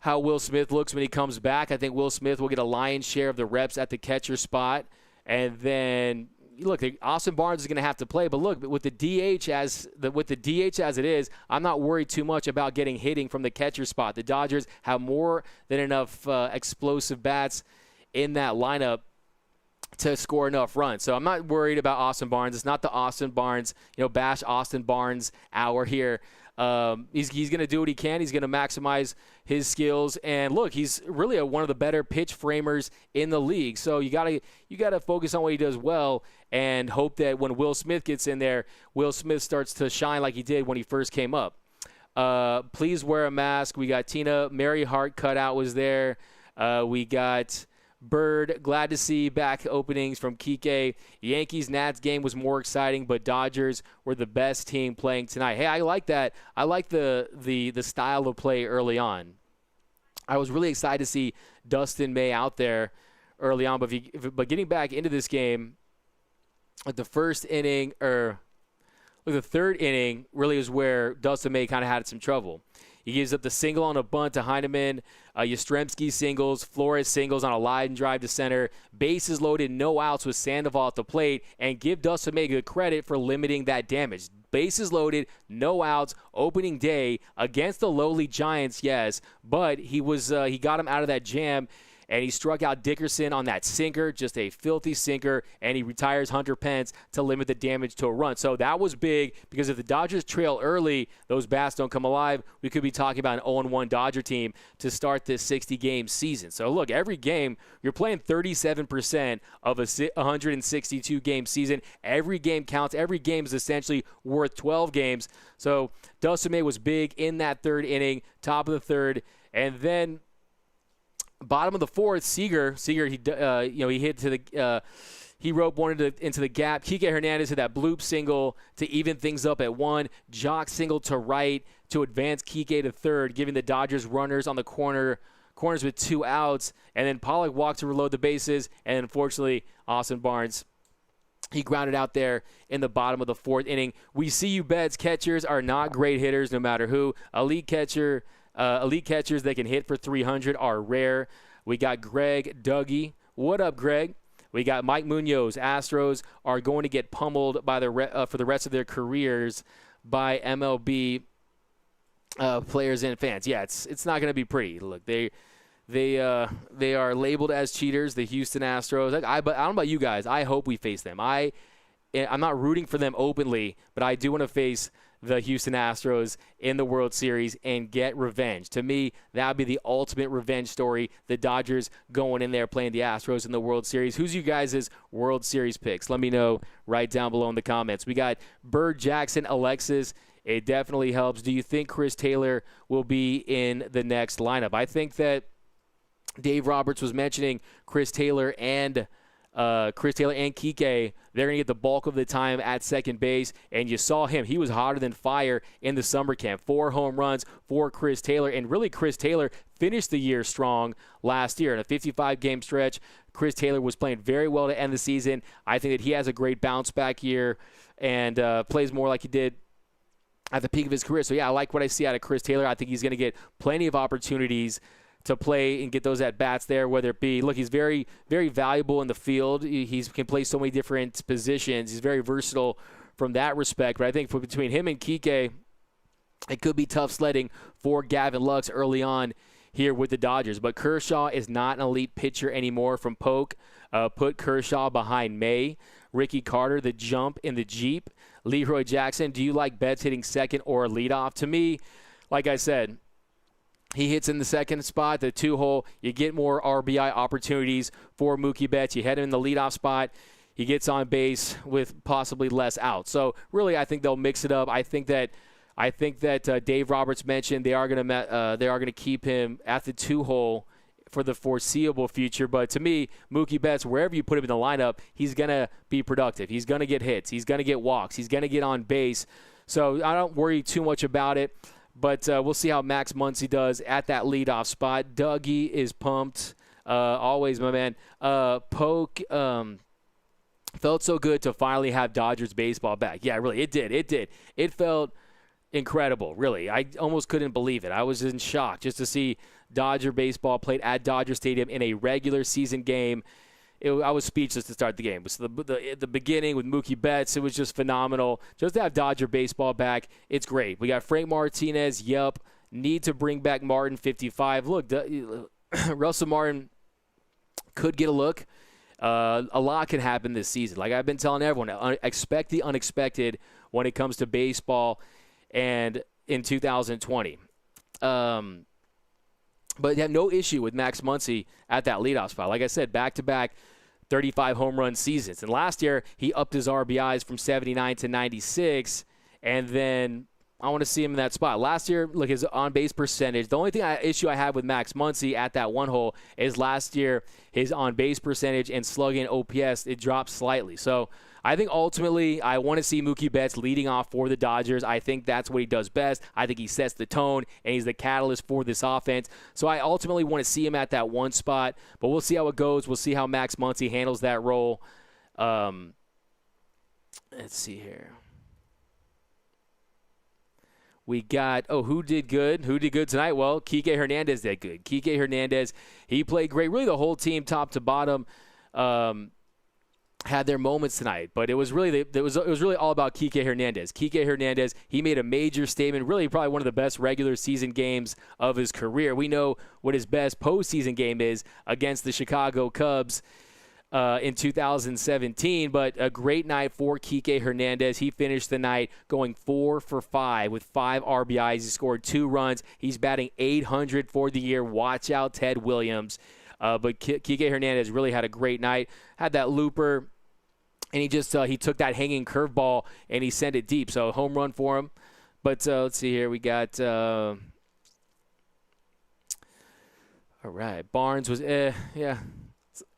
how Will Smith looks when he comes back. I think Will Smith will get a lion's share of the reps at the catcher spot. And then, look, Austin Barnes is going to have to play. But look, with the DH as it is, I'm not worried too much about getting hitting from the catcher spot. The Dodgers have more than enough explosive bats in that lineup to score enough runs. So I'm not worried about Austin Barnes. It's not the Austin Barnes, bash Austin Barnes hour here. He's going to do what he can. He's going to maximize his skills. And look, he's really one of the better pitch framers in the league. So you got to focus on what he does well and hope that when Will Smith gets in there, Will Smith starts to shine like he did when he first came up. Please wear a mask. We got Tina Mary Hart cutout was there. We got Bird, glad to see back openings from Kike. Yankees-Nats game was more exciting, but Dodgers were the best team playing tonight. Hey, I like that. I like the style of play early on. I was really excited to see Dustin May out there early on, but getting back into this game, like the first inning or the third inning really is where Dustin May kind of had some trouble. He gives up the single on a bunt to Heineman. Yastrzemski singles. Flores singles on a line drive to center. Bases loaded, no outs with Sandoval at the plate. And give Dustin May good credit for limiting that damage. Bases loaded, no outs, opening day against the lowly Giants, yes. But he got him out of that jam. And he struck out Dickerson on that sinker, just a filthy sinker, and he retires Hunter Pence to limit the damage to a run. So that was big because if the Dodgers trail early, those bats don't come alive, we could be talking about an 0-1 Dodger team to start this 60-game season. So look, every game, you're playing 37% of a 162-game season. Every game counts. Every game is essentially worth 12 games. So Dustin May was big in that third inning, top of the third, and then bottom of the fourth, Seager, he hit to the, he roped one into the gap. Kike Hernandez hit that bloop single to even things up at 1. Jock single to right to advance Kike to third, giving the Dodgers runners on the corners with 2 outs. And then Pollock walked to reload the bases, and unfortunately, Austin Barnes, he grounded out there in the bottom of the fourth inning. We see you Betts catchers are not great hitters no matter who. Elite catchers that can hit for 300 are rare. We got Greg Dougie. What up, Greg? We got Mike Munoz. Astros are going to get pummeled by for the rest of their careers by MLB players and fans. Yeah, it's not going to be pretty. Look, they are labeled as cheaters, the Houston Astros. I don't know about you guys. I hope we face them. I'm not rooting for them openly, but I do want to face the Houston Astros in the World Series and get revenge. To me, that would be the ultimate revenge story. The Dodgers going in there playing the Astros in the World Series. Who's you guys' World Series picks? Let me know right down below in the comments. We got Bird, Jackson, Alexis. It definitely helps. Do you think Chris Taylor will be in the next lineup? I think that Dave Roberts was mentioning Chris Taylor and Kike, they're going to get the bulk of the time at second base, and you saw him. He was hotter than fire in the summer camp. 4 home runs for Chris Taylor, and really Chris Taylor finished the year strong last year. In a 55-game stretch, Chris Taylor was playing very well to end the season. I think that he has a great bounce-back year and plays more like he did at the peak of his career. So, yeah, I like what I see out of Chris Taylor. I think he's going to get plenty of opportunities to play and get those at-bats there, whether it be, look, he's very, very valuable in the field. He can play so many different positions. He's very versatile from that respect. But I think between him and Kike, it could be tough sledding for Gavin Lux early on here with the Dodgers. But Kershaw is not an elite pitcher anymore from Polk. Put Kershaw behind May. Ricky Carter, the jump in the Jeep. Leroy Jackson, do you like Betts hitting second or leadoff? To me, like I said, He hits in the second spot, the 2-hole. You get more RBI opportunities for Mookie Betts. You head him in the leadoff spot. He gets on base with possibly less outs. So really, I think they'll mix it up. I think that Dave Roberts mentioned they are going to keep him at the 2-hole for the foreseeable future. But to me, Mookie Betts, wherever you put him in the lineup, he's going to be productive. He's going to get hits. He's going to get walks. He's going to get on base. So I don't worry too much about it. But we'll see how Max Muncy does at that leadoff spot. Dougie is pumped. Always, my man. Poke felt so good to finally have Dodgers baseball back. Yeah, really, it did. It felt incredible, really. I almost couldn't believe it. I was in shock just to see Dodger baseball played at Dodger Stadium in a regular season game. I was speechless to start the game. So the beginning with Mookie Betts, it was just phenomenal. Just to have Dodger baseball back, it's great. We got Frank Martinez, yup. Need to bring back Martin, 55. Look, Russell Martin could get a look. A lot can happen this season. Like I've been telling everyone, expect the unexpected when it comes to baseball and in 2020. But you have no issue with Max Muncy at that leadoff spot. Like I said, back-to-back 35 home run seasons. And last year, he upped his RBIs from 79 to 96, and then I want to see him in that spot. Last year, look, his on-base percentage, the only issue I have with Max Muncy at that 1-hole is last year, his on-base percentage and slugging OPS, it dropped slightly. So I think ultimately I want to see Mookie Betts leading off for the Dodgers. I think that's what he does best. I think he sets the tone, and he's the catalyst for this offense. So I ultimately want to see him at that one spot, but we'll see how it goes. We'll see how Max Muncy handles that role. Let's see here. We got, who did good? Who did good tonight? Well, Kike Hernandez did good. Kike Hernandez, he played great. Really the whole team top to bottom had their moments tonight, but it was really all about Kike Hernandez. Kike Hernandez, he made a major statement, really probably one of the best regular season games of his career. We know what his best postseason game is against the Chicago Cubs in 2017, but a great night for Kike Hernandez. He finished the night going 4 for 5 with 5 RBIs. He scored 2 runs. He's batting .800 for the year. Watch out, Ted Williams. But Kike Hernandez really had a great night. Had that looper, and he took that hanging curveball and he sent it deep. So home run for him. But let's see here. We got all right. Barnes was yeah.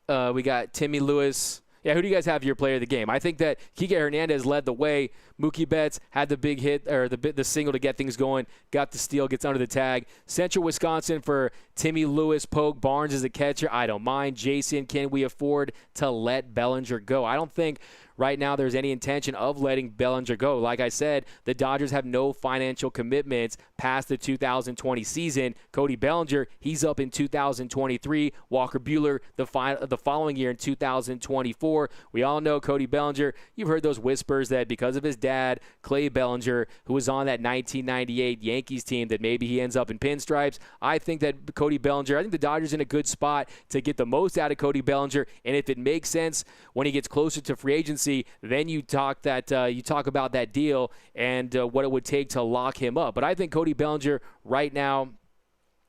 We got Timmy Lewis. Yeah, who do you guys have your player of the game? I think that Kike Hernandez led the way. Mookie Betts had the big hit, or the single to get things going, got the steal, gets under the tag. Central Wisconsin for Timmy Lewis, Pogue. Barnes is a catcher. I don't mind. Jason, can we afford to let Bellinger go? I don't think right now there's any intention of letting Bellinger go. Like I said, the Dodgers have no financial commitments past the 2020 season. Cody Bellinger, he's up in 2023. Walker Buehler the following year in 2024. We all know Cody Bellinger. You've heard those whispers that because of his dad, Clay Bellinger, who was on that 1998 Yankees team, that maybe he ends up in pinstripes. I think that Cody Bellinger, I think the Dodgers are in a good spot to get the most out of Cody Bellinger, and if it makes sense when he gets closer to free agency, then you talk about that deal and what it would take to lock him up. But I think Cody Bellinger right now,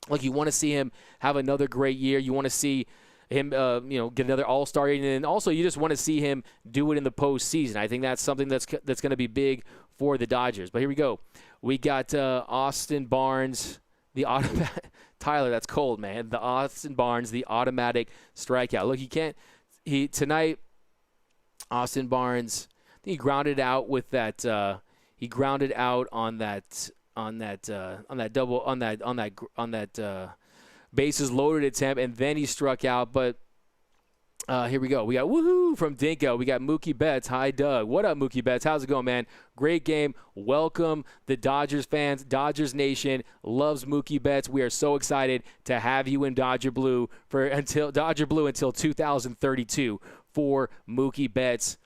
like, you want to see him have another great year. You want to see him, get another All-Star, and then also you just want to see him do it in the postseason. I think that's something that's going to be big for the Dodgers. But here we go. We got Austin Barnes, the automatic. Tyler, that's cold, man. The Austin Barnes, the automatic strikeout. Look, tonight. Austin Barnes, I think he grounded out with that. He grounded out on that bases loaded attempt, and then he struck out. But here we go. We got woohoo from Dinko. We got Mookie Betts. Hi, Doug. What up, Mookie Betts? How's it going, man? Great game. Welcome the Dodgers fans. Dodgers Nation loves Mookie Betts. We are so excited to have you in Dodger Blue until 2032 for Mookie Betts.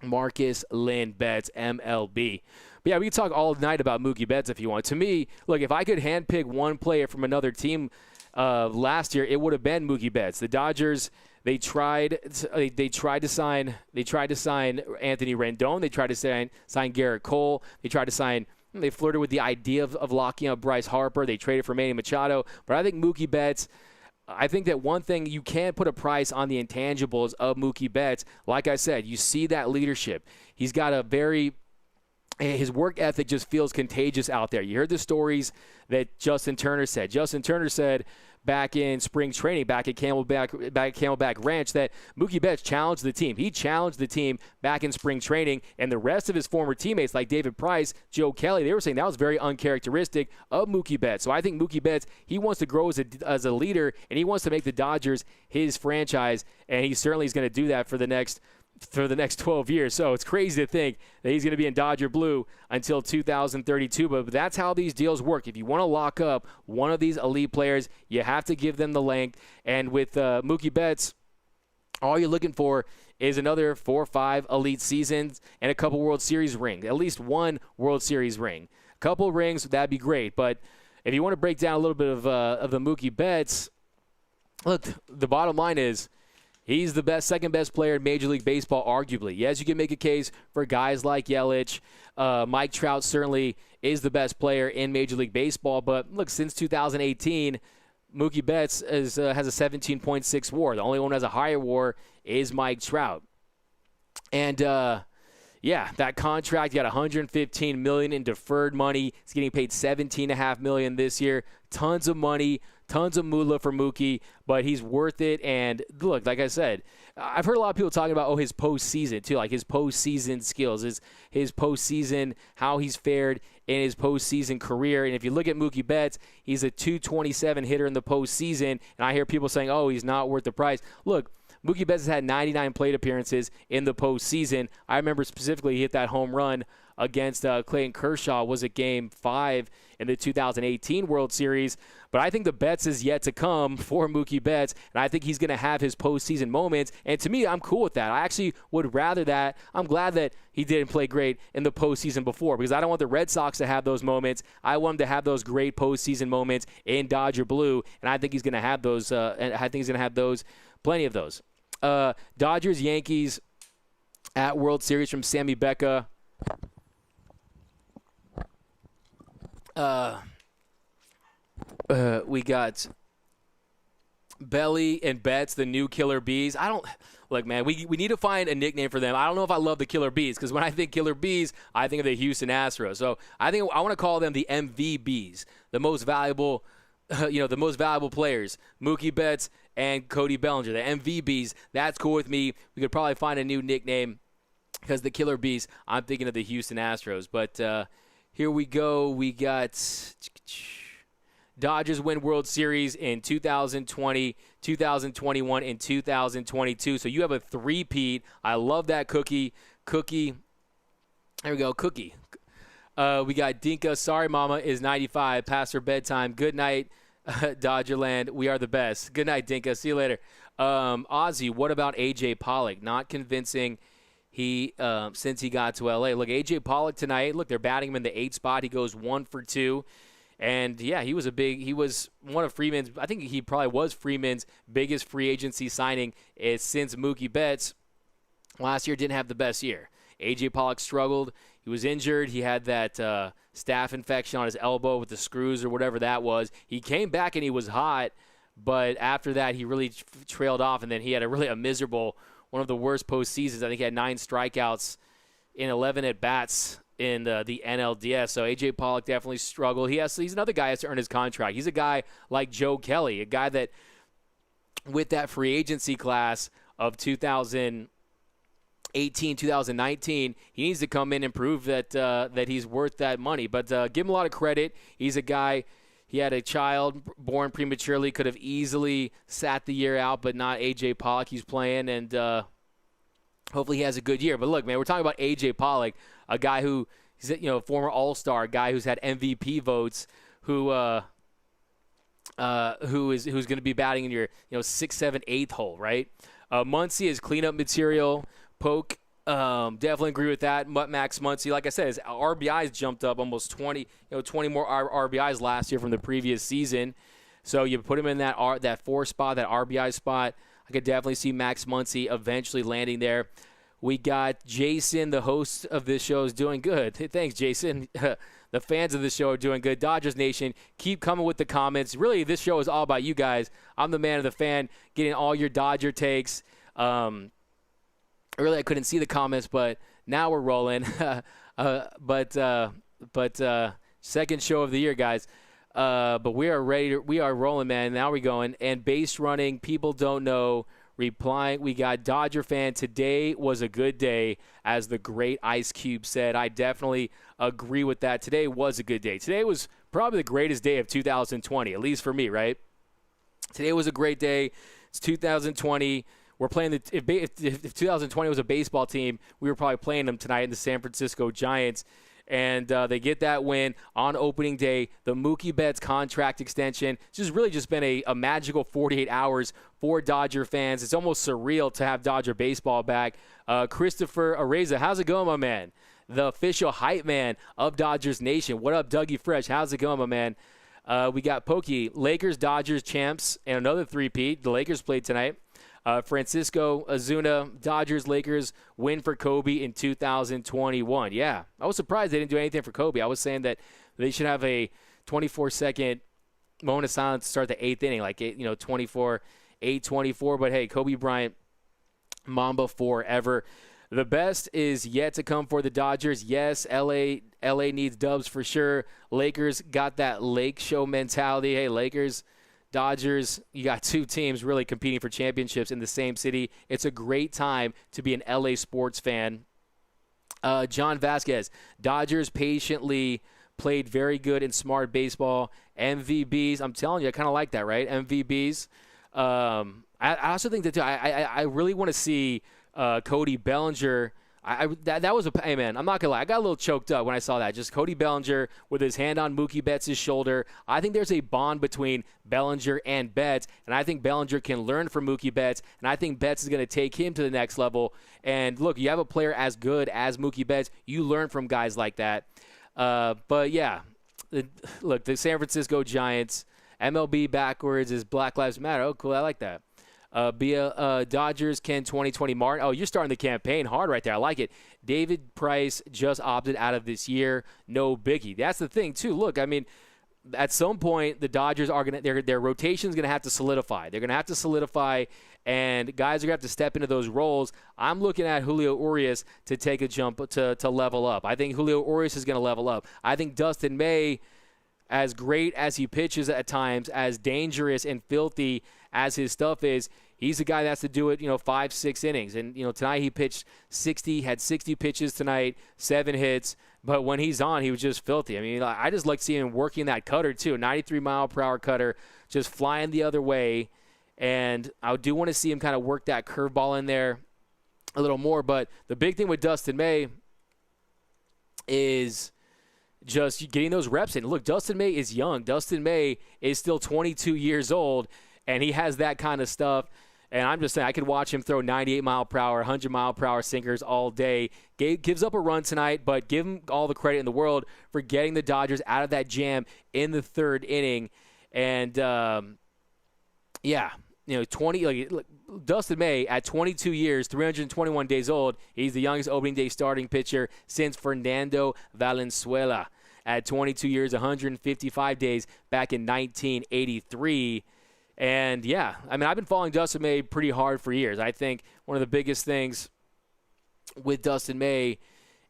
Marcus Lynn Betts, MLB. But yeah, we can talk all night about Mookie Betts if you want. To me, look, if I could handpick one player from another team last year, it would have been Mookie Betts. The Dodgers, they tried to sign Anthony Rendon. They tried to sign Garrett Cole. They tried to sign They flirted with the idea of locking up Bryce Harper. They traded for Manny Machado. But I think Mookie Betts, I think that one thing, you can't put a price on the intangibles of Mookie Betts. Like I said, you see that leadership. He's got his work ethic just feels contagious out there. You heard the stories that Justin Turner said. Justin Turner said back in spring training, back at Camelback Ranch, that Mookie Betts challenged the team. He challenged the team back in spring training, and the rest of his former teammates like David Price, Joe Kelly, they were saying that was very uncharacteristic of Mookie Betts. So I think Mookie Betts, he wants to grow as a leader, and he wants to make the Dodgers his franchise, and he certainly is going to do that for the next 12 years. So it's crazy to think that he's going to be in Dodger blue until 2032. But that's how these deals work. If you want to lock up one of these elite players, you have to give them the length. And with Mookie Betts, all you're looking for is another 4 or 5 elite seasons and a couple World Series rings, at least one World Series ring. A couple rings, that'd be great. But if you want to break down a little bit of the Mookie Betts, look, the bottom line is, he's the second best player in Major League Baseball, arguably. Yes, you can make a case for guys like Yelich. Mike Trout certainly is the best player in Major League Baseball. But look, since 2018, Mookie Betts has a 17.6 WAR. The only one who has a higher WAR is Mike Trout. And yeah, that contract, you got $115 million in deferred money. He's getting paid $17.5 million this year. Tons of money, tons of moolah for Mookie, but he's worth it. And look, like I said, I've heard a lot of people talking about his postseason too, like his postseason skills, his postseason, how he's fared in his postseason career. And if you look at Mookie Betts, he's a .227 hitter in the postseason, and I hear people saying, "Oh, he's not worth the price." Look, Mookie Betts has had 99 plate appearances in the postseason. I remember specifically he hit that home run against Clayton Kershaw, was it Game 5 in the 2018 World Series. But I think the best is yet to come for Mookie Betts, and I think he's going to have his postseason moments. And to me, I'm cool with that. I actually would rather that. I'm glad that he didn't play great in the postseason before, because I don't want the Red Sox to have those moments. I want him to have those great postseason moments in Dodger blue, and I think he's going to have those. And I think he's going to have those, plenty of those. Dodgers, Yankees at World Series from Sammy Becca. We got Belly and Betts, the new Killer Bees. Look, man, we need to find a nickname for them. I don't know if I love the Killer Bees, because when I think Killer Bees, I think of the Houston Astros. So I think I want to call them the MVBs, the most valuable, the most valuable players, Mookie Betts and Cody Bellinger, the MVBs. That's cool with me. We could probably find a new nickname, because the Killer Bees, I'm thinking of the Houston Astros. But here we go. We got Dodgers win World Series in 2020, 2021, and 2022. So you have a three-peat. I love that Cookie. There we go, Cookie. We got Dinka. Sorry, Mama is 95. Past her bedtime. Good night, Dodgerland. We are the best. Good night, Dinka. See you later. Ozzy, what about A.J. Pollock? Not convincing. Since he got to L.A. Look, A.J. Pollock tonight, look, they're batting him in the 8th spot. He goes 1 for 2. And, yeah, he was one of Freeman's, I think he probably was Freeman's biggest free agency signing since Mookie Betts last year didn't have the best year. A.J. Pollock struggled. He was injured. He had that staph infection on his elbow with the screws or whatever that was. He came back and he was hot, but after that he really trailed off, and then he had a miserable, one of the worst postseasons. I think he had 9 strikeouts in 11 at-bats in the NLDS. So A.J. Pollock definitely struggled. He's another guy who has to earn his contract. He's a guy like Joe Kelly, a guy that with that free agency class of 2018, 2019, he needs to come in and prove that he's worth that money. But give him a lot of credit. He's a guy, he had a child born prematurely, could have easily sat the year out, but not A.J. Pollock. He's playing, and hopefully he has a good year. But look, man, we're talking about A.J. Pollock, a guy who he's former All-Star, guy who's had MVP votes, who's going to be batting in your 6th, 7th, 8th hole, right? Muncy is cleanup material. Poke, definitely agree with that. Max Muncy, like I said, his RBIs jumped up almost 20 more RBIs last year from the previous season. So you put him in that 4 spot, that RBI spot. I could definitely see Max Muncy eventually landing there. We got Jason, the host of this show, is doing good. Thanks, Jason. The fans of the show are doing good. Dodgers Nation, keep coming with the comments. Really, this show is all about you guys. I'm the man of the fan, getting all your Dodger takes. Really, I couldn't see the comments, but now we're rolling. But second show of the year, guys. But we are ready. We are rolling, man. Now we're going. And base running, people don't know. Replying, we got Dodger fan. Today was a good day, as the great Ice Cube said. I definitely agree with that. Today was a good day. Today was probably the greatest day of 2020, at least for me, right? Today was a great day. It's 2020. We're playing if 2020 was a baseball team, we were probably playing them tonight in the San Francisco Giants. And they get that win on opening day. The Mookie Betts contract extension. It's just really just been a magical 48 hours for Dodger fans. It's almost surreal to have Dodger baseball back. Christopher Areza, how's it going, my man? The official hype man of Dodgers Nation. What up, Dougie Fresh? How's it going, my man? We got Pokey, Lakers, Dodgers, champs, and another three-peat. The Lakers played tonight. Francisco Azuna, Dodgers, Lakers win for Kobe in 2021. Yeah, I was surprised they didn't do anything for Kobe. I was saying that they should have a 24-second moment of silence to start the eighth inning, like 24, 8-24. But hey, Kobe Bryant, Mamba forever. The best is yet to come for the Dodgers. Yes, LA needs dubs for sure. Lakers got that Lake Show mentality. Hey, Lakers, Dodgers, you got two teams really competing for championships in the same city. It's a great time to be an LA sports fan. John Vasquez, Dodgers patiently played very good and smart baseball. MVBs, I'm telling you, I kind of like that, right? MVBs. I also think that, too, I really want to see Cody Bellinger. That was hey man, I'm not gonna lie, I got a little choked up when I saw that. Just Cody Bellinger with his hand on Mookie Betts' shoulder. I think there's a bond between Bellinger and Betts, and I think Bellinger can learn from Mookie Betts, and I think Betts is gonna take him to the next level. And look, you have a player as good as Mookie Betts, you learn from guys like that. But yeah, look, the San Francisco Giants, MLB backwards is Black Lives Matter. Oh, cool, I like that. Dodgers, Ken 2020 Martin. Oh, you're starting the campaign hard right there. I like it. David Price just opted out of this year. No biggie. That's the thing, too. Look, I mean, at some point, the Dodgers are going to, their rotation is going to have to solidify. They're going to have to solidify, and guys are going to have to step into those roles. I'm looking at Julio Urias to take a jump to level up. I think Julio Urias is going to level up. I think Dustin May, as great as he pitches at times, as dangerous and filthy as his stuff is, he's the guy that has to do it, 5-6 innings. And, tonight he pitched 60, had 60 pitches tonight, 7 hits. But when he's on, he was just filthy. I mean, I just like seeing him working that cutter, too. 93-mile-per-hour cutter, just flying the other way. And I do want to see him kind of work that curveball in there a little more. But the big thing with Dustin May is just getting those reps in. Look, Dustin May is young. Dustin May is still 22 years old. And he has that kind of stuff. And I'm just saying, I could watch him throw 98-mile-per-hour, 100-mile-per-hour sinkers all day. Gives up a run tonight, but give him all the credit in the world for getting the Dodgers out of that jam in the third inning. And, 20 Dustin May at 22 years, 321 days old, he's the youngest opening day starting pitcher since Fernando Valenzuela at 22 years, 155 days back in 1983. And, yeah, I mean, I've been following Dustin May pretty hard for years. I think one of the biggest things with Dustin May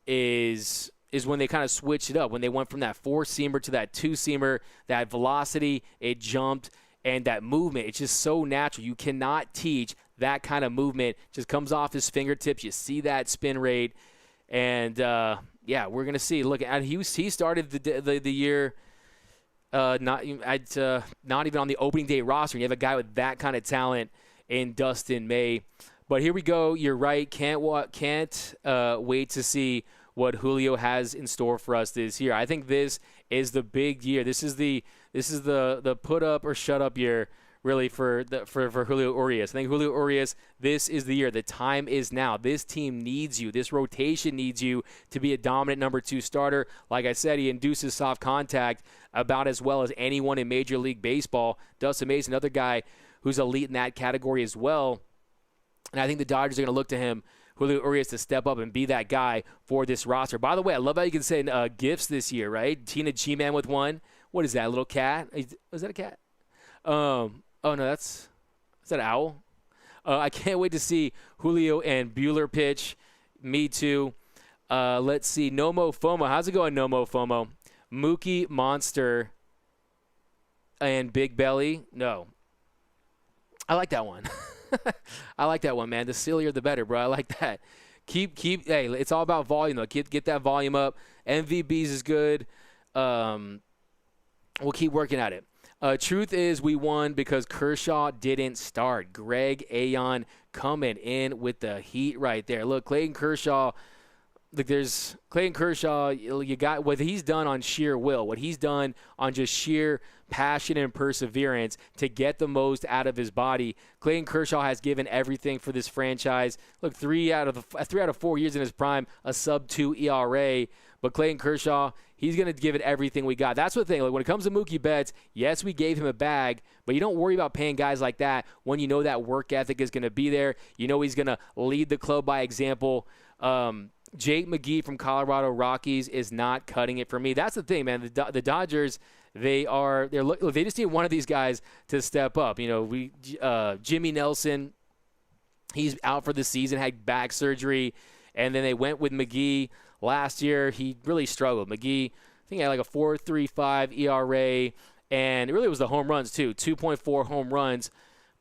is when they kind of switched it up, when they went from that four-seamer to that two-seamer, that velocity, it jumped, and that movement, it's just so natural. You cannot teach that kind of movement. It just comes off his fingertips. You see that spin rate. And, we're going to see. Look, he started the year – not even on the opening day roster. You have a guy with that kind of talent in Dustin May. But here we go. You're right. Can't wait to see what Julio has in store for us this year. I think this is the big year. This is the put up or shut up year, really, for Julio Urias. I think Julio Urias, this is the year. The time is now. This team needs you. This rotation needs you to be a dominant number 2 starter. Like I said, he induces soft contact about as well as anyone in Major League Baseball. Dustin May is another guy who's elite in that category as well. And I think the Dodgers are going to look to him. Julio Urias to step up and be that guy for this roster. By the way, I love how you can send gifts this year, right? Tina G-Man with one. What is that, a little cat? Is that a cat? Oh, no, is that an owl? I can't wait to see Julio and Buehler pitch. Me too. Let's see. Nomo FOMO. How's it going, Nomo FOMO? Mookie, Monster, and Big Belly. No. I like that one. I like that one, man. The sillier, the better, bro. I like that. Hey, it's all about volume, though. Get that volume up. MVBs is good. We'll keep working at it. Truth is we won because Kershaw didn't start. Greg Aon coming in with the heat right there. Look, Clayton Kershaw. Look, there's Clayton Kershaw. You got what he's done on sheer will, what he's done on just sheer passion and perseverance to get the most out of his body. Clayton Kershaw has given everything for this franchise. Look, 3 out of 4 years in his prime, a sub-2 ERA. But Clayton Kershaw, he's going to give it everything we got. That's the thing. Like when it comes to Mookie Betts, yes, we gave him a bag, but you don't worry about paying guys like that when you know that work ethic is going to be there. You know he's going to lead the club by example. Jake McGee from Colorado Rockies is not cutting it for me. That's the thing, man. The Dodgers, they just need one of these guys to step up. You know, Jimmy Nelson, he's out for the season, had back surgery, and then they went with McGee. Last year, he really struggled. McGee, I think he had like a 4.35 ERA, and it really was the home runs too, 2.4 home runs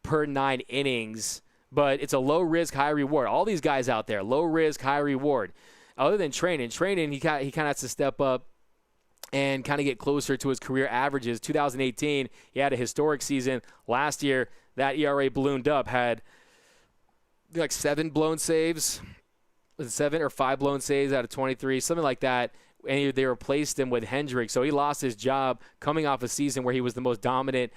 per 9 innings. But it's a low-risk, high-reward. All these guys out there, low-risk, high-reward. Other than training, he kind of has to step up and kind of get closer to his career averages. 2018, he had a historic season. Last year, that ERA ballooned up, had like 7 blown saves. Was it 7 or 5 blown saves out of 23, something like that. And they replaced him with Hendricks. So he lost his job coming off a season where he was the most dominant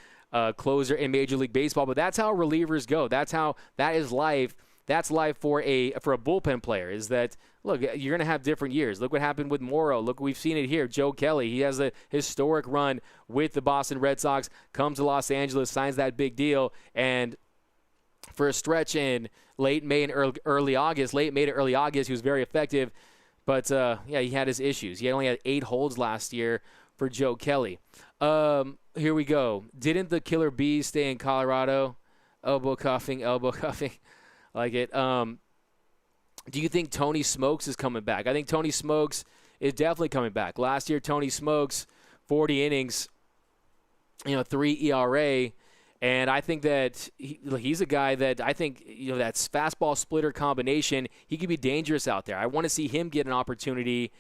closer in Major League Baseball. But that's how relievers go. That is life. That's life for a bullpen player, is that, look, you're going to have different years. Look what happened with Morrow. Look, we've seen it here. Joe Kelly, he has a historic run with the Boston Red Sox, comes to Los Angeles, signs that big deal, and for a stretch in late May and early August, he was very effective. But, he had his issues. He only had 8 holds last year for Joe Kelly. Here we go. Didn't the Killer Bees stay in Colorado? Elbow cuffing. Like it. Do you think Tony Smokes is coming back? I think Tony Smokes is definitely coming back. Last year, Tony Smokes, 40 innings, 3 ERA. And I think that he's a guy that I think, that fastball splitter combination, he could be dangerous out there. I want to see him get an opportunity.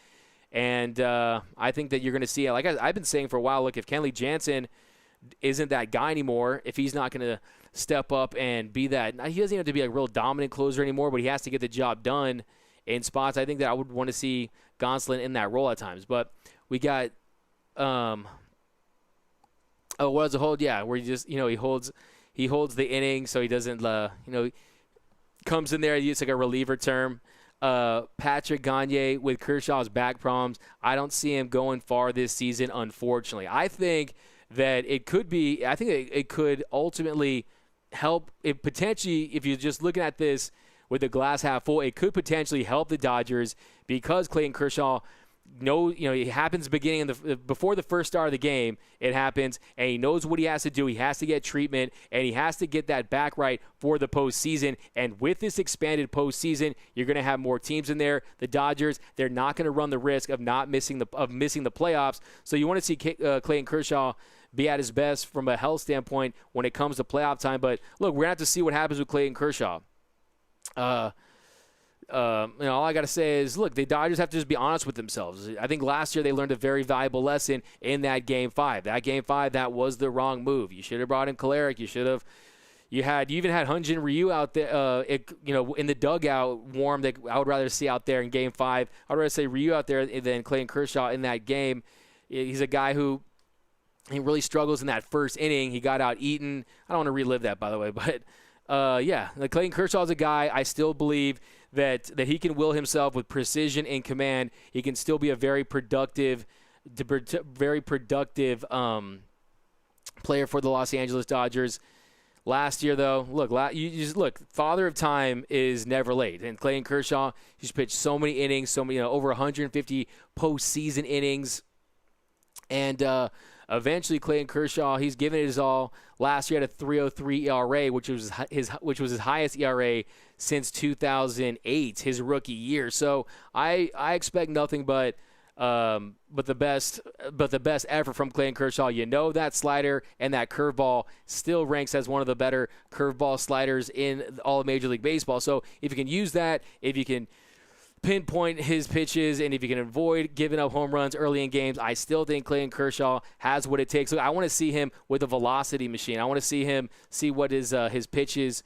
And I think that you're going to see, like I've been saying for a while, look, if Kenley Jansen isn't that guy anymore, if he's not going to step up and be that, he doesn't have to be a real dominant closer anymore, but he has to get the job done in spots. I think that I would want to see Gonsolin in that role at times. But we got what does it hold? Yeah, where he just, he holds the inning, so he doesn't, comes in there. It's like a reliever term. Patrick Gagne with Kershaw's back problems. I don't see him going far this season, unfortunately. I think that it could ultimately help. It potentially, if you're just looking at this with the glass half full, it could potentially help the Dodgers because Clayton Kershaw it happens before the first start of the game. It happens, and he knows what he has to do. He has to get treatment, and he has to get that back right for the postseason. And with this expanded postseason, you're going to have more teams in there. The Dodgers, they're not going to run the risk of missing the playoffs. So you want to see Clayton Kershaw be at his best from a health standpoint when it comes to playoff time. But look, we're going to have to see what happens with Clayton Kershaw. All I got to say is, look, the Dodgers have to just be honest with themselves. I think last year they learned a very valuable lesson in that Game 5. That Game 5, that was the wrong move. You should have brought in Kolarek. You even had Hyun-Jin Ryu out there, in the dugout warm that I would rather see out there in Game 5. I would rather say Ryu out there than Clayton Kershaw in that game. He's a guy who he really struggles in that first inning. He got out eaten. I don't want to relive that, by the way, but Clayton Kershaw is a guy I still believe that he can will himself with precision and command. He can still be a very productive player for the Los Angeles Dodgers. Last year, though, look, you just look. Father of Time is never late, and Clayton Kershaw he's pitched so many innings, over 150 postseason innings, and eventually Clayton Kershaw he's given it his all. Last year had a 3.03 ERA, which was his highest ERA since 2008, his rookie year. So I expect nothing but the best effort from Clayton Kershaw. That slider and that curveball still ranks as one of the better curveball sliders in all of Major League Baseball. So if you can use that, if you can pinpoint his pitches, and if you can avoid giving up home runs early in games, I still think Clayton Kershaw has what it takes. So I want to see him with a velocity machine. I want to see what his pitches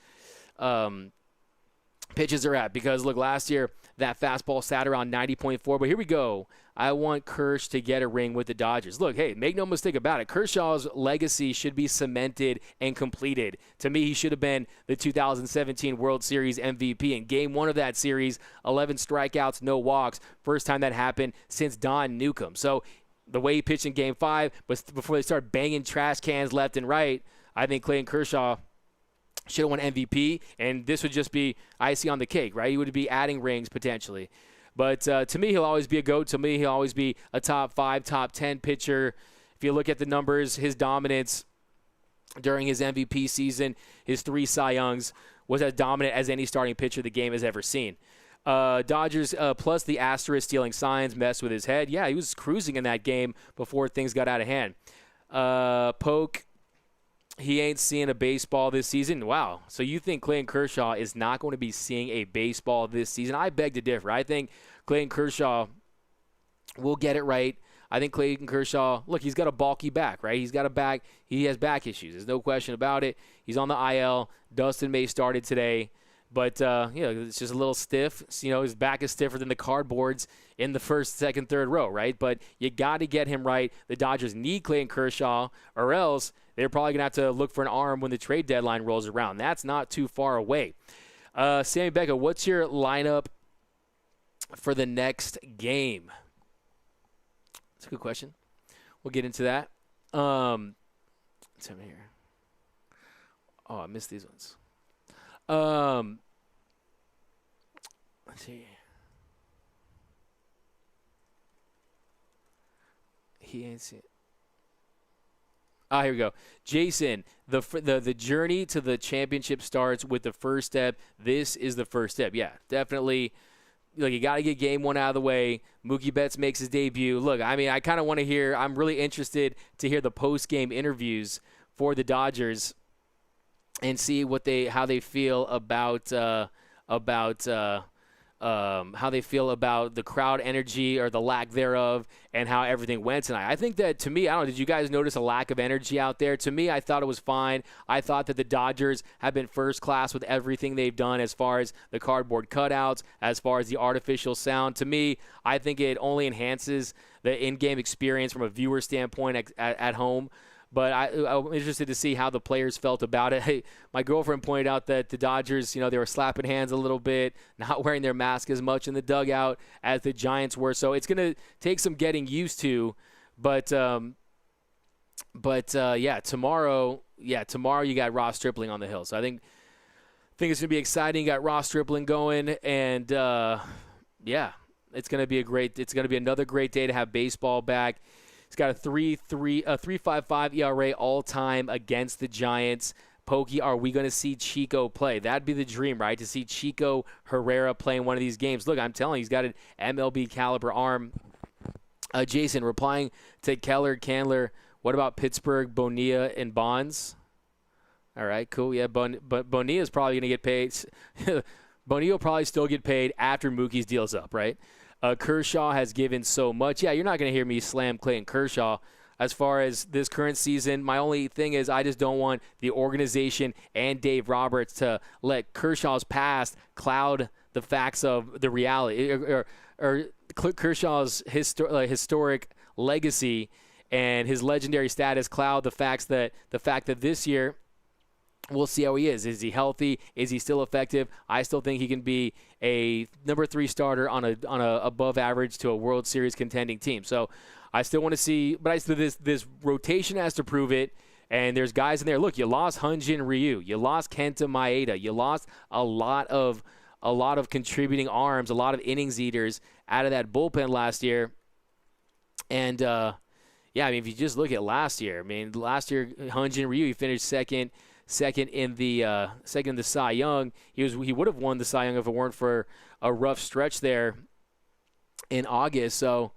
are at, because look, last year that fastball sat around 90.4, but here we go. I want Kersh to get a ring with the Dodgers. Look, hey, make no mistake about it. Kershaw's legacy should be cemented and completed. To me, he should have been the 2017 World Series MVP. In Game 1 of that series, 11 strikeouts, no walks. First time that happened since Don Newcomb. So the way he pitched in Game 5, but before they start banging trash cans left and right, I think Clayton Kershaw should have won MVP, and this would just be icing on the cake, right? He would be adding rings potentially. But to me, he'll always be a GOAT. To me, he'll always be a top 5, top 10 pitcher. If you look at the numbers, his dominance during his MVP season, his 3 Cy Youngs, was as dominant as any starting pitcher the game has ever seen. Dodgers, plus the asterisk stealing signs, messed with his head. Yeah, he was cruising in that game before things got out of hand. Poke, he ain't seeing a baseball this season. Wow. So you think Clayton Kershaw is not going to be seeing a baseball this season? I beg to differ. I think Clayton Kershaw will get it right. I think Clayton Kershaw, look, he's got a bulky back, right? He has back issues. There's no question about it. He's on the IL. Dustin May started today. But, it's just a little stiff. His back is stiffer than the cardboards in the first, second, third row, right? But you got to get him right. The Dodgers need Clayton Kershaw, or else they're probably going to have to look for an arm when the trade deadline rolls around. That's not too far away. Sammy Becca, what's your lineup for the next game? That's a good question. We'll get into that. Let's have it here. Oh, I missed these ones. Let's see. He ain't seen. Here we go. Jason, the journey to the championship starts with the first step. This is the first step. Yeah, definitely. Look, you got to get Game 1 out of the way. Mookie Betts makes his debut. Look, I kind of want to hear. I'm really interested to hear the post-game interviews for the Dodgers and see how they feel about how they feel about the crowd energy or the lack thereof, and how everything went tonight. I think that, to me, I don't know, did you guys notice a lack of energy out there? To me, I thought it was fine. I thought that the Dodgers have been first class with everything they've done, as far as the cardboard cutouts, as far as the artificial sound. To me, I think it only enhances the in-game experience from a viewer standpoint at home. But I'm interested to see how the players felt about it. Hey, my girlfriend pointed out that the Dodgers, they were slapping hands a little bit, not wearing their mask as much in the dugout as the Giants were. So it's going to take some getting used to. But tomorrow you got Ross Stripling on the hill. So I think it's going to be exciting. You got Ross Stripling going, and it's going to be another great day to have baseball back. He's got a 3.55 ERA all-time against the Giants. Pokey, are we going to see Chico play? That'd be the dream, right, to see Chico Herrera play in one of these games. Look, I'm telling you, he's got an MLB caliber arm. Jason, replying to Keller, Candler, what about Pittsburgh, Bonilla, and Bonds? All right, cool. Yeah, but Bonilla's probably going to get paid. Bonilla will probably still get paid after Mookie's deal's up, right? Kershaw has given so much. Yeah, you're not going to hear me slam Clayton Kershaw. As far as this current season, my only thing is I just don't want the organization and Dave Roberts to let Kershaw's past cloud the facts of the reality, or Kershaw's historic legacy and his legendary status cloud the fact that this year we'll see how he is. Is he healthy? Is he still effective? I still think he can be a number 3 starter on a above average to a World Series contending team. So I still want to see, but this rotation has to prove it. And there's guys in there. Look, you lost Hyunjin Ryu. You lost Kenta Maeda. You lost a lot of contributing arms, a lot of innings eaters out of that bullpen last year. And, yeah, I mean, if you just look at last year, Hyunjin Ryu, he finished second in the Cy Young. He would have won the Cy Young if it weren't for a rough stretch there in August. So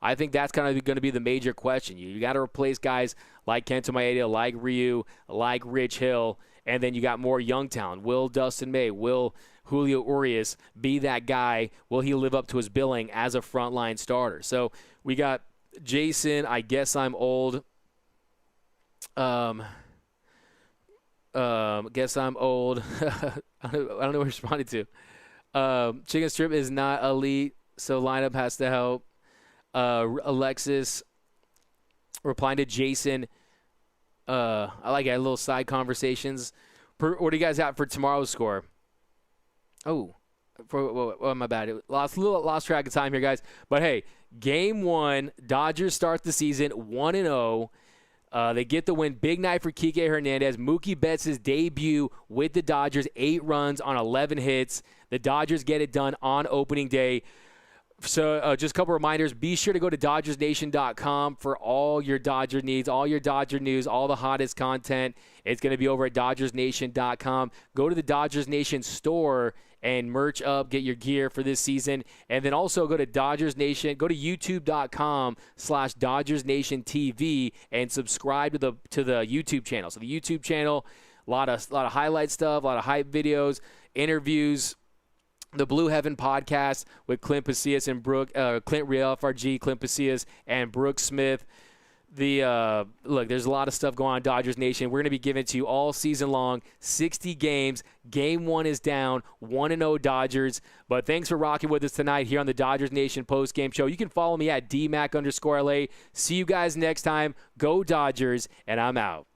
I think that's kind of going to be the major question. You got to replace guys like Kenta Maeda, like Ryu, like Rich Hill, and then you got more young talent. Will Dustin May, will Julio Urias be that guy? Will he live up to his billing as a frontline starter? So we got Jason, I guess I'm old. Guess I'm old. I don't know what you're responding to. Chicken strip is not elite, so lineup has to help. Alexis replying to Jason. I like it. Little side conversations. What do you guys have for tomorrow's score? Oh, my bad. Lost track of time here, guys. But hey, Game 1, Dodgers start the season 1-0. They get the win. Big night for Kike Hernandez. Mookie Betts' his debut with the Dodgers, 8 runs on 11 hits. The Dodgers get it done on opening day. So just a couple reminders. Be sure to go to DodgersNation.com for all your Dodger needs, all your Dodger news, all the hottest content. It's going to be over at DodgersNation.com. Go to the Dodgers Nation store and merch up, get your gear for this season. And then also go to Dodgers Nation, go to YouTube.com/DodgersNationTV and subscribe to the YouTube channel. So the YouTube channel, a lot of highlight stuff, a lot of hype videos, interviews. The Blue Heaven podcast with Clint Pasillas and Clint Real, FRG, Clint Pasillas, and Brooke Smith. Look, there's a lot of stuff going on in Dodgers Nation. We're going to be giving it to you all season long, 60 games. Game 1 is down, 1-0 Dodgers. But thanks for rocking with us tonight here on the Dodgers Nation postgame show. You can follow me at DMAC_LA. See you guys next time. Go Dodgers, and I'm out.